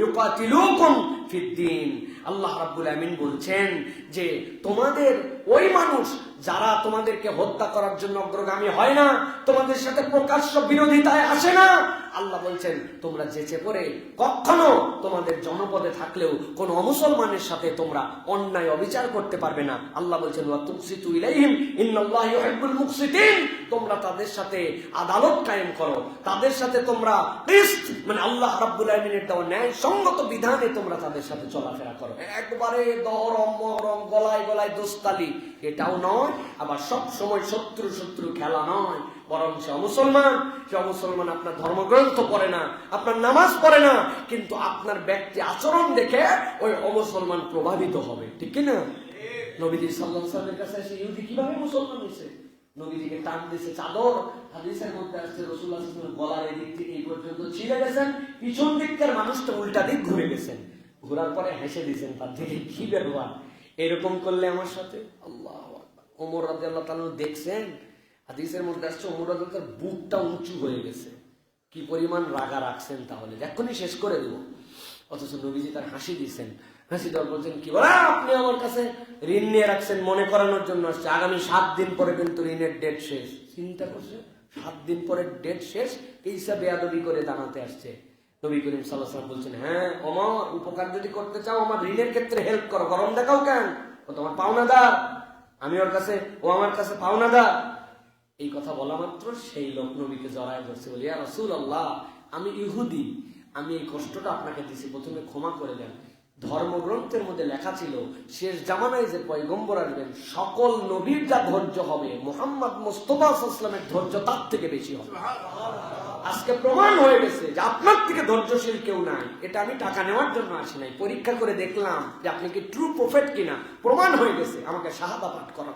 ইউকাতিলুকুম ফিদ্দীন। আল্লাহ রাব্বুল আমিন বলছেন যে তোমাদের ওই মানুষ যারা তোমাদেরকে হত্যা করার জন্য অগ্রগামী হয় না, তোমাদের সাথে প্রকাশ্য বিরোধিতায় আসে না, আল্লাহ বলছেন তোমরা যেচে পড়ে কখনো তোমাদের জনপদে থাকলেও কোন অমুসলমানের সাথে তোমরা অন্যায় অবিচার করতে পারবে না। আল্লাহ বলছেন ওয়া তুকসিতু ইলাইহিম ইন্নাল্লাহা ইউহিব্বুল মুকসিতিন, তোমরা তাদের সাথে আদালত কায়েম করো, তাদের সাথে তোমরা কিসত মানে আল্লাহ রাব্বুল আলামিনের দেওয়া ন্যায় সঙ্গত বিধানে তোমরা তাদের সাথে চলাফেরা করো। একবারে দহরম মহরম গলায় গলায় দোস্তালি এটাও নয়, আবার সব সময় শত্রু শত্রু খেলা নয়, বরং সে মুসলমান আপনার ধর্মগ্রন্থ পড়ে না, আপনার নামাজ পড়ে না, কিন্তু আপনার ব্যক্তি আচরণ দেখে ওই অমুসলমান প্রভাবিত হবে, ঠিক না? নবীজি সাল্লাল্লাহু আলাইহি ওয়াসাল্লামের কাছে এসে ইহুদি কিভাবে মুসলমান হয়েছে? নবীজিকে টান দিয়েছে চাদর, হাদিসের মধ্যে আসছে রাসূলুল্লাহ সাল্লাল্লাহু আলাইহি ওয়াসাল্লাম গলার এই দিক থেকে এই পর্যন্ত ছিঁড়ে গেছেন, পিছন দিককার মানুষটা উল্টা দিক ঘুরে গেছেন, ঘোরার পরে হেসে দিয়েছেন, তার দিকে কি ব্যবহার, এরকম করলে আমার সাথে। আল্লাহু আকবার। ওমর রাদিয়াল্লাহু তাআলা দেখছেন, হাদিসের মধ্যে আসছে ওমর রাদিয়াল্লাহু তাআলার বুকটা উঁচু হয়ে গেছে, কি পরিমাণ রাগা রাখছেন, তাহলে এখনই শেষ করে দেব। অথচ নবীজি তার হাসি দিয়েছেন, হাসি দেওয়ার বলছেন কি বলা আপনি আমার কাছে ঋণ নিয়ে রাখছেন, মনে করানোর জন্য আসছে, আগামী 7 দিন পরে কিন্তু ঋণের ডেট শেষ। চিন্তা করছে 7 দিন পরে ডেট শেষ, এই হিসাবে বেয়াদবি করে জানাতে আসছে। নবী করিম সাল্লাল্লাহু আলাইহি ওয়াসাল্লাম বলছেন, হ্যাঁ ওমর, উপকার যদি করতে চাও আমার ঋণের ক্ষেত্রে হেল্প করো, গরম দেখাও কেন, ও তোমার পাওনাদার, আমি ওর কাছে, ও আমার কাছে পাওনাদার। এই কথা বলা মাত্র সেই লোক নবীকে জড়ায় ধরছে, বলি ইয়া রাসূলুল্লাহ, আমি ইহুদি, আমি এই কষ্টটা আপনাকে দিছি, প্রথমে ক্ষমা করে দেন। ধর্মগ্রন্থের মধ্যে লেখা ছিল শেষ জামানায় যে পয়গম্বর আসবেন সকল নবীর যা ধৈর্য হবে মুহাম্মদ মুস্তাফা সাল্লাল্লাহু আলাইহি ওয়াসাল্লামের ধৈর্য তার থেকে বেশি হবে। আজকে প্রমাণ হয়ে গেছে যে আপনার থেকে ধৈর্যশীল কেউ নাই। এটা আমি টাকা নেওয়ার জন্য আসি নাই, পরীক্ষা করে দেখলাম যে আপনি কি ট্রু প্রফেট কিনা, প্রমাণ হয়ে গেছে, আমাকে শাহাদা পাঠ করা।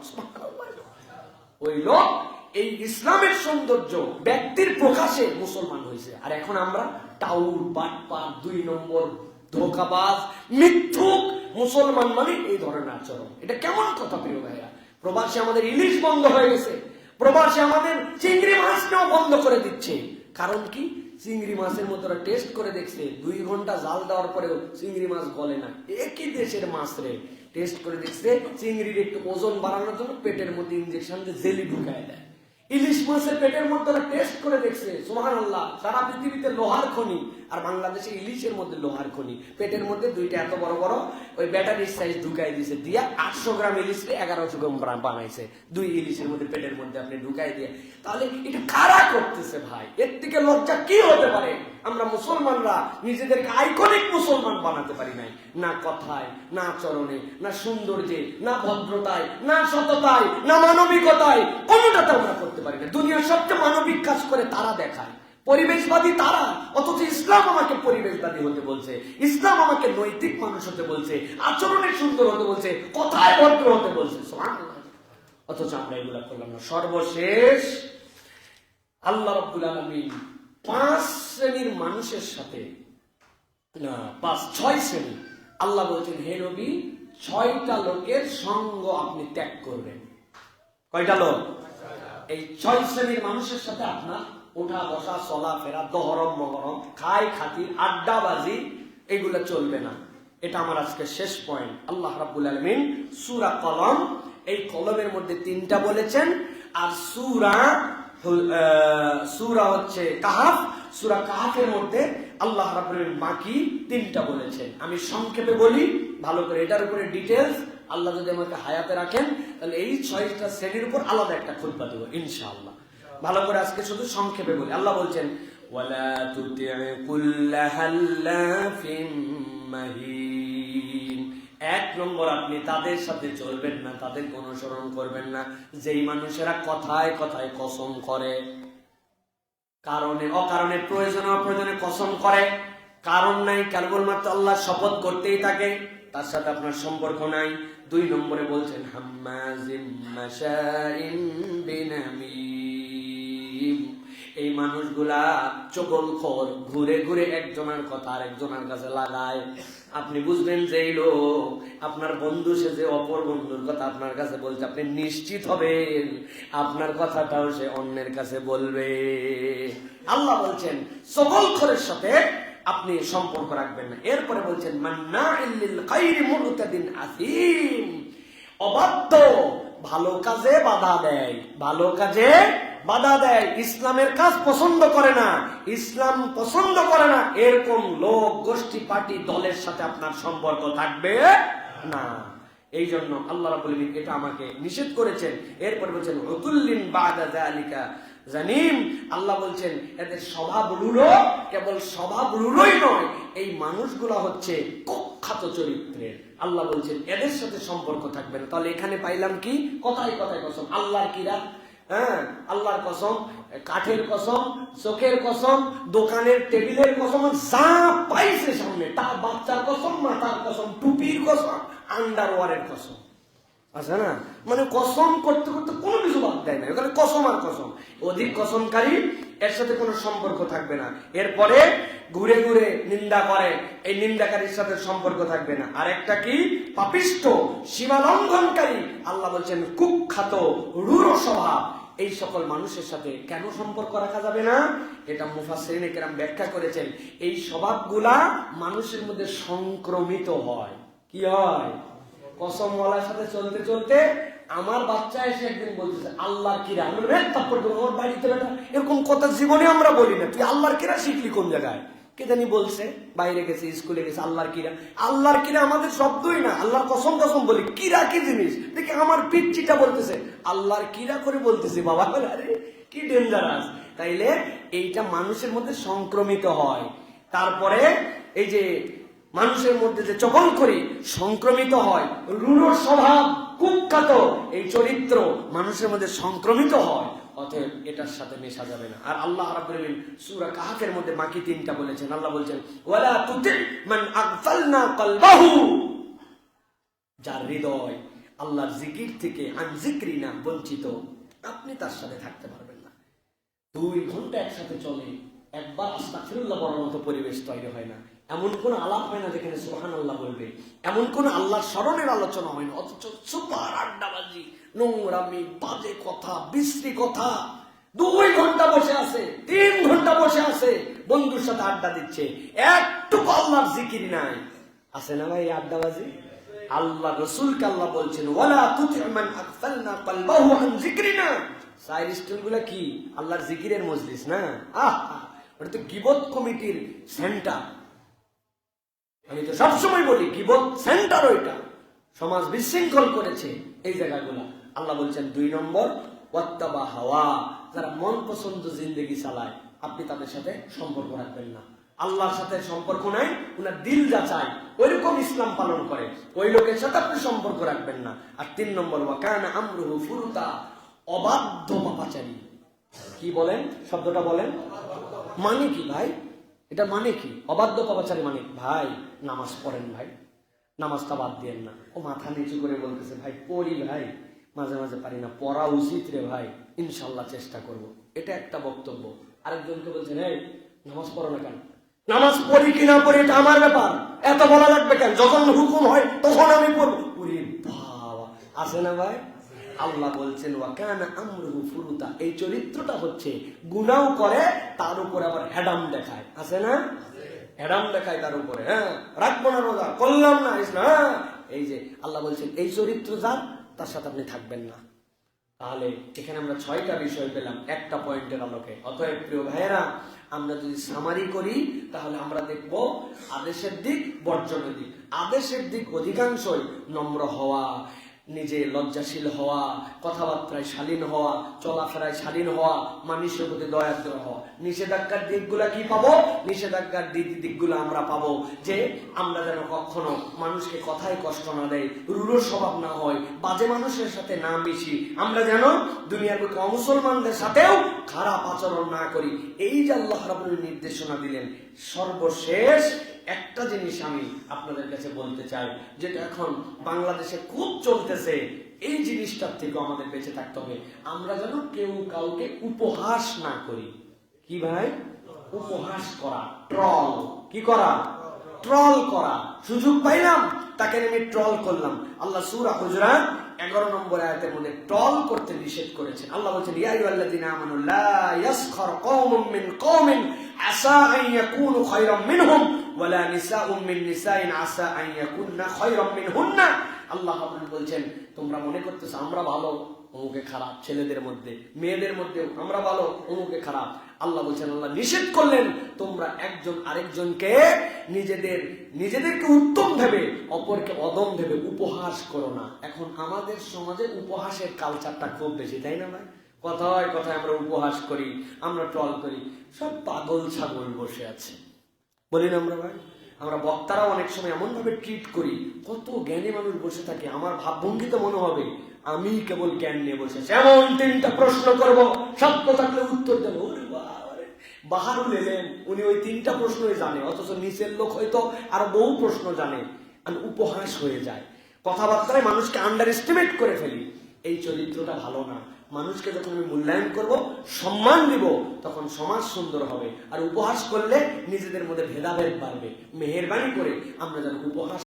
ওই লোক এই ইসলামের সৌন্দর্য ব্যক্তির প্রকাশে মুসলমান হয়েছে, আর এখন আমরা টাউল বাটপার, 2 নম্বর ধোঁকাবাজ, মিথ্যুক মুসলমান মানে এই ধরনের আচরণ। এটা কেমন কথা প্রিয় ভাইয়া? প্রবাসী আমাদের ইলিশ বন্ধ হয়ে গেছে, প্রবাসী আমাদের চিংড়ি মাছ নেওয়া বন্ধ করে দিচ্ছে। কারণ কি? চিংড়ি মাছের মতো টেস্ট করে দেখছে, 2 ঘন্টা জাল দেওয়ার পরেও চিংড়ি মাছ গলে না। একই দেশের মাছ রে টেস্ট করে দেখছে, চিংড়ির একটু ওজন বাড়ানোর জন্য পেটের মধ্যে ইনজেকশন দিয়ে জেলি ঢুকায় দেয়। ইলিশ মাছের পেটের মধ্যে টেস্ট করে দেখছে, সুবহানাল্লাহ, সারা পৃথিবীতে লোহার খনি, আর বাংলাদেশে ইলিশের মধ্যে লোহার খনি। পেটের মধ্যে 2টা এত বড় বড় ওই ব্যাটারির সাইজ ঢুকাই দিয়েছে, দিয়া 800 গ্রাম ইলিশে 1100 গ্রাম বানাইছে, 2 ইলিশের মধ্যে পেটের মধ্যে আপনি ঢুকাই দিয়ে। তাহলে এটা কারা করতেছে ভাই? এর থেকে লজ্জা কি হতে পারে? আমরা মুসলমানরা নিজেদেরকে আইকনিক মুসলমান বানাতে পারি নাই, না কথায়, না আচরণে, না সৌন্দর্যে, না ভদ্রতায়, না সততায়, না মানবিকতায়, কোনোটাতে আমরা করতে পারি না। দুনিয়ার সবচেয়ে মানবিক কাজ করে তারা দেখায়, পরিবেশবাদী তারা, অথচ ইসলাম আমাকে পরিবেশবাদী হতে বলছে, ইসলাম আমাকে নৈতিক মানুষ হতে বলছে, আচরণে সুন্দর হতে বলছে, কথায় ভদ্র হতে বলছে, অথচ আমরা এগুলা করলাম না। সর্বশেষ আল্লাহ রাব্বুল আলামিন 5 শ্রেণীর মানুষের সাথে, না 6 শ্রেণী, আল্লাহ বলছেন, হে নবী 6টা লোকের সঙ্গ আপনি ত্যাগ করবেন। কয়টা লোক? এই 6 শ্রেণীর মানুষের সাথে আপনার ওঠা বসা, চলা ফেরা, দহরম মহরম, খাই খাতির, আড্ডাবাজি, এগুলা চলবে না। এটা আমার আজকে শেষ পয়েন্ট। আল্লাহ রাব্বুল আলামিন সূরা কলম, এই কলমের মধ্যে 3টা বলেছেন, আর সূরা হচ্ছে কাহাফ, সূরা কাহাফের মধ্যে আল্লাহ রাব্বুল আলামিন বাকি 3টা বলেছেন। আমি সংক্ষেপে বলি ভালো করে, এটার উপরে ডিটেইলস আল্লাহ যদি আমাকে হায়াতে রাখেন তাহলে এই 6টা শ্রেণীর উপর আলাদা একটা খুতবা দেব ইনশাআল্লাহ। ভালো করে আজকে শুধু সংক্ষেপে বলি। আল্লাহ বলছেন, ওয়ালা তুতি'উ কুল্লা হাল্লাফিন মাহিন। 1 নম্বর, আপনি তাদের সাথে চলবেন না, তাদেরকে অনুসরণ করবেন না যেই মানুষেরা কথায় কথায় কসম করে, কারণে অকারণে, প্রয়োজনে অপ্রয়োজনে কসম করে, কারণ নাই কেবলমাত্র আল্লাহ শপথ করতেই থাকে, তার সাথে আপনার সম্পর্ক নাই। 2 নম্বরে বলছেন, হাম্মাজিম মাশাইন বিনামিম। এই মানুষগুলা চগলখোর, ঘুরে ঘুরে একজনের কথা আরেকজনের কাছে লাগায়। আপনি বুঝবেন যে এই লোক আপনার বন্ধু, সে যে অপর বন্ধুর কথা আপনার কাছে বলছে, আপনি নিশ্চিত হবেন আপনার কথাটাও সে অন্যের কাছে বলবে। আল্লাহ বলছেন চগলখোরের সাথে আপনি সম্পর্ক রাখবেন না। এরপরে বলছেন, মান্নাইল লিল খাইরি মুরতাদিন আসিম। অবাধ্য, ভালো কাজে বাধা দেয়, ভালো কাজে বাধা দেয়, ইসলামের কাজ পছন্দ করে না, ইসলাম পছন্দ করে না, এরকম লোক, গোষ্ঠী, পার্টি, দলের সাথে আপনার সম্পর্ক থাকবে না। এই জন্য আল্লাহ রাব্বুল আলামিন এটা আমাকে নিষেধ করেছেন। এরপর বলছেন, উতুল্লিন বাদা যালিকা জানিম। আল্লাহ বলছেন এদের স্বভাব রূঢ়, কেবল স্বভাব রূঢ়ই নয়, এই মানুষগুলা হচ্ছে কুখ্যাত চরিত্রের। আল্লাহ বলছেন এদের সাথে সম্পর্ক থাকবে না। তাহলে এখানে পাইলাম কি? কথায় কথায় কসম, আল্লাহর কিরা, হ্যাঁ আল্লাহর কসম, কাঠের কসম, চোখের কসম, দোকানের টেবিলের কসম, যা পাইছে সামনে, তার বাচ্চার কসম, মাথার কসম, টুপির কসম, আন্ডারওয়ারের কসম, আছে না? মানে কসম করতে করতে কোনো কিছু বাদ দেয় না, ওখানে কসম আর কসম। অধিক কসমকারী, এর সাথে কোনো সম্পর্ক থাকবে না। এরপরে ঘুরে ঘুরে নিন্দা করে, এই নিন্দাকারীর সাথে সম্পর্ক থাকবে না। আর একটা কি? পাপিষ্ঠ, সীমা লঙ্ঘনকারী। আল্লাহ বলছেন কুখ্যাত, রূঢ় স্বভাব। এই সকল মানুষের সাথে কেন সম্পর্ক রাখা যাবে না? এটা মুফাসসিরিনে কেরাম ব্যাখ্যা করেছেন। এই স্বভাবগুলা মানুষের মধ্যে সংক্রমিত হয়। কি হয়? কসমওয়ালার সাথে চলতে চলতে আমার বাচ্চা এসে একদিন বলতেছে আল্লাহর কিরা, আমার বাড়িতে এরকম কথা জীবনে আমরা বলি না। তুই আল্লাহর কিরা শিখলি কোন জায়গায়? কে জানি বলছে, বাইরে গেছে, স্কুলে গেছে, আল্লাহর কিরা। আল্লাহর কিরা আমাদের শব্দই না, আল্লাহর কসম কসম বলি। কিরা কি জিনিস দেখে আমার পিচ্চিটা বলতেছে আল্লাহর কিরা করে বলতেছে, বাবা আরে কি ডেঞ্জারাস। তাইলে এইটা মানুষের মধ্যে সংক্রমিত হয়। তারপরে এই যে মানুষের মধ্যে যে চকল করি সংক্রমিত হয়, রূঢ় স্বভাব, কুখ্যাত এই চরিত্র মানুষের মধ্যে সংক্রমিত হয়। অতএব এটার সাথে মেশা যাবে না। আর আল্লাহ রাব্বুল আলামিন সূরা কাহফের মধ্যে বাকি তিনটা বলেছেন। আল্লাহ বলছেন ওয়ালা তুতি মান আগফালনা কলবাহু, যার হৃদয় আল্লাহর জিকির থেকে আন জিকরিনা বঞ্চিত, আপনি তার সাথে থাকতে পারবেন না। 2 ঘন্টা একসাথে চলে, একবার আস্তাগফিরুল্লাহ বলার মতো পরিবেশ তৈরি হয় না। এমন কোন আলাপ হয় না যেখানে সুবহানাল্লাহ বলবে, এমন কোন আল্লাহর স্মরণের আলোচনা হয় না। অথচ সুপার আড্ডাবাজি, নোংরামি, বাজে কথা, বিশ্রী কথা। 2 ঘন্টা বসে আছে, 3 ঘন্টা বসে আছে, বন্ধুর সাথে আড্ডা দিচ্ছে, একটুকু আল্লাহর জিকির নাই। আছে না ভাই আড্ডাবাজি? আল্লাহ রাসূলকে আল্লাহ বলছেন ওয়ালা তুতি মান আগফালনা কলবাহু আন যিকরিনা। সাইড স্টুলগুলো কি আল্লাহর জিকিরের মজলিস না? ওটা তো গীবত কমিটির সেন্টার। আমি তো সবসময় বলি গীবত সেন্টার ওইটা, সমাজ বিশৃঙ্খল করেছে এই জায়গাগুলো। আল্লাহ বলছেন 2 নম্বর ওয়াত্তাবা হাওয়া, যারা মন পছন্দ জিন্দেগি চালায়, আপনি তাদের সাথে সম্পর্ক রাখবেন না। আল্লাহর সাথে সম্পর্ক নাই, উনার দিল যাচাই, ওইরকম ইসলাম পালন করে, ওই লোকের সাথে আপনি সম্পর্ক রাখবেন না। আর 3 নম্বর ওয়াকানা আমরুহু ফুরুতা, অবাধ্য পাপাচারী। কি বলেন শব্দটা বলেন, মানে কি ভাই? এটা মানে কি অবাধ্য পাপাচারী মানে? ভাই নামাজ পড়েন ভাই, নামাজটা বাদ দিয়েন না। ও মাথা নিচু করে বলতেছে ভাই পড়ি ভাই, মাঝে মাঝে পারি না, পড়া উচিত রে ভাই, ইনশাল্লাহ চেষ্টা করব। এটা একটা বক্তব্য। আরেকজনকে বলছেন এই নামাজ পড়ো না কেন? নামাজ পড়ি কিনা পড়ি এটা আমার ব্যাপার, এত বলা লাগবে কেন? যখন হুকুম হয় তখন আমি পড়বো। ওরে বাবা, আছে না ভাই? আল্লাহ বলছেন ওয়াকানা আমরুহু ফুরুতা, এই চরিত্রটা হচ্ছে গুনাও করে, তার উপরে আবার হ্যাডাম দেখায়। আছে না? হ্যাডাম দেখায় তার উপরে, হ্যাঁ রাখবো না রোজা, করলাম না ইসলাম। এই যে আল্লাহ বলছেন এই চরিত্র যার, তার সাথে আপনি থাকবেন না। তাহলে এখানে আমরা 6টা বিষয় পেলাম একটা পয়েন্টের আলোকে। অতএব প্রিয় ভাইয়েরা, আমরা যদি সামারি করি তাহলে আমরা দেখব আদেশের দিক, বর্জনের দিক। আদেশের দিক অধিকাংশই নম্র হওয়া, নিজে লজ্জাশীল হওয়া, কথাবার্তায় শালীন হওয়া, চলাফেরায় শালীন হওয়া, মানুষের প্রতি দয়াদ্র হওয়া। নিষেধাজ্ঞার দিকগুলা কি পাবো? নিষেধাজ্ঞার দিকগুলো আমরা পাবো যে আমরা যেন কখনো মানুষকে কথায় কষ্ট না দেয়, রূঢ় স্বভাব না হয়, বাজে মানুষের সাথে না মিশি, আমরা যেন দুনিয়ার বুকে অমুসলমানদের সাথেও খারাপ আচরণ না করি। এই যে আল্লাহ রাব্বুল নির্দেশনা দিলেন। সর্বশেষ একটা জিনিস আমি আপনাদের কাছে বলতে চাই, যেটা এখন বাংলাদেশে খুব চলতেছে, এই জিনিসটার থেকে আমাদের বেঁচে থাকতে হবে। আমরা যেন কেউ কাউকে উপহাস না করি। কি ভাই? উপহাস করা, ট্রল। কি করা? ট্রল করা। সুযোগ পাইলাম তাকে আমি ট্রল করলাম। আল্লাহ সূরা হুজুরাত 11 নম্বর আয়াতের মধ্যে ট্রল করতে নিষেধ করেছেন। আল্লাহ বলেছেন ইয়া আইয়ুহাল্লাযীনা আমানু লা ইয়াসখার কওমুম মিন কওমিন আসা আন ইয়াকুনু খায়রাম মিনহুম ওয়ালা নিসাউম মিন নিসাইন আসা আন ইয়াকুননা খায়রাম মিনহুন্না। আল্লাহ বলছেন তোমরা মনে করতেছো আমরা ভালো, অমুকে খারাপ। ছেলেদের মধ্যে মেয়েদের মধ্যে আমরা ভালো, অমুকে খারাপ। আল্লাহ বলছেন, আল্লাহ নিষেধ করলেন তোমরা একজন আরেকজনকে নিজেদেরকে উত্তম ভেবে অপরকে অদম ভেবে উপহাস করো না। এখন আমাদের সমাজে উপহাসের কালচারটা খুব বেশি, তাই না ভাই? কথায় কথায় আমরা উপহাস করি, আমরা ট্রল করি। সব পাগল ছাগল বসে আছে, বলি না আমরা ভাই? আমরা বক্তারাও অনেক সময় এমন ভাবে ট্রিট করি, কত জ্ঞানী মানুষ বসে থাকে, আমার ভাবভঙ্গিতে মনে হবে আমি কেবল জ্ঞান নিয়ে বসে আছি। এমন 3টা প্রশ্ন করবো, সত্য থাকলে উত্তর দেবো। বাহারুল এলেন, উনি ওই 3টা প্রশ্নই জানে, অথচ নিচের লোক হয়তো আরো বহু প্রশ্ন জানে। আমি উপহাস হয়ে যায়, কথাবার্তায় মানুষকে আন্ডার এস্টিমেট করে ফেলি। এই চরিত্রটা ভালো না। মানুষকে যখন আমি মূল্যায়ন করব, সম্মান দিব, তখন সমাজ সুন্দর হবে। আর উপহাস করলে নিজেদের মধ্যে ভেদাভেদ বাড়বে। মেহেরবানি করে আমরা যেন উপহাস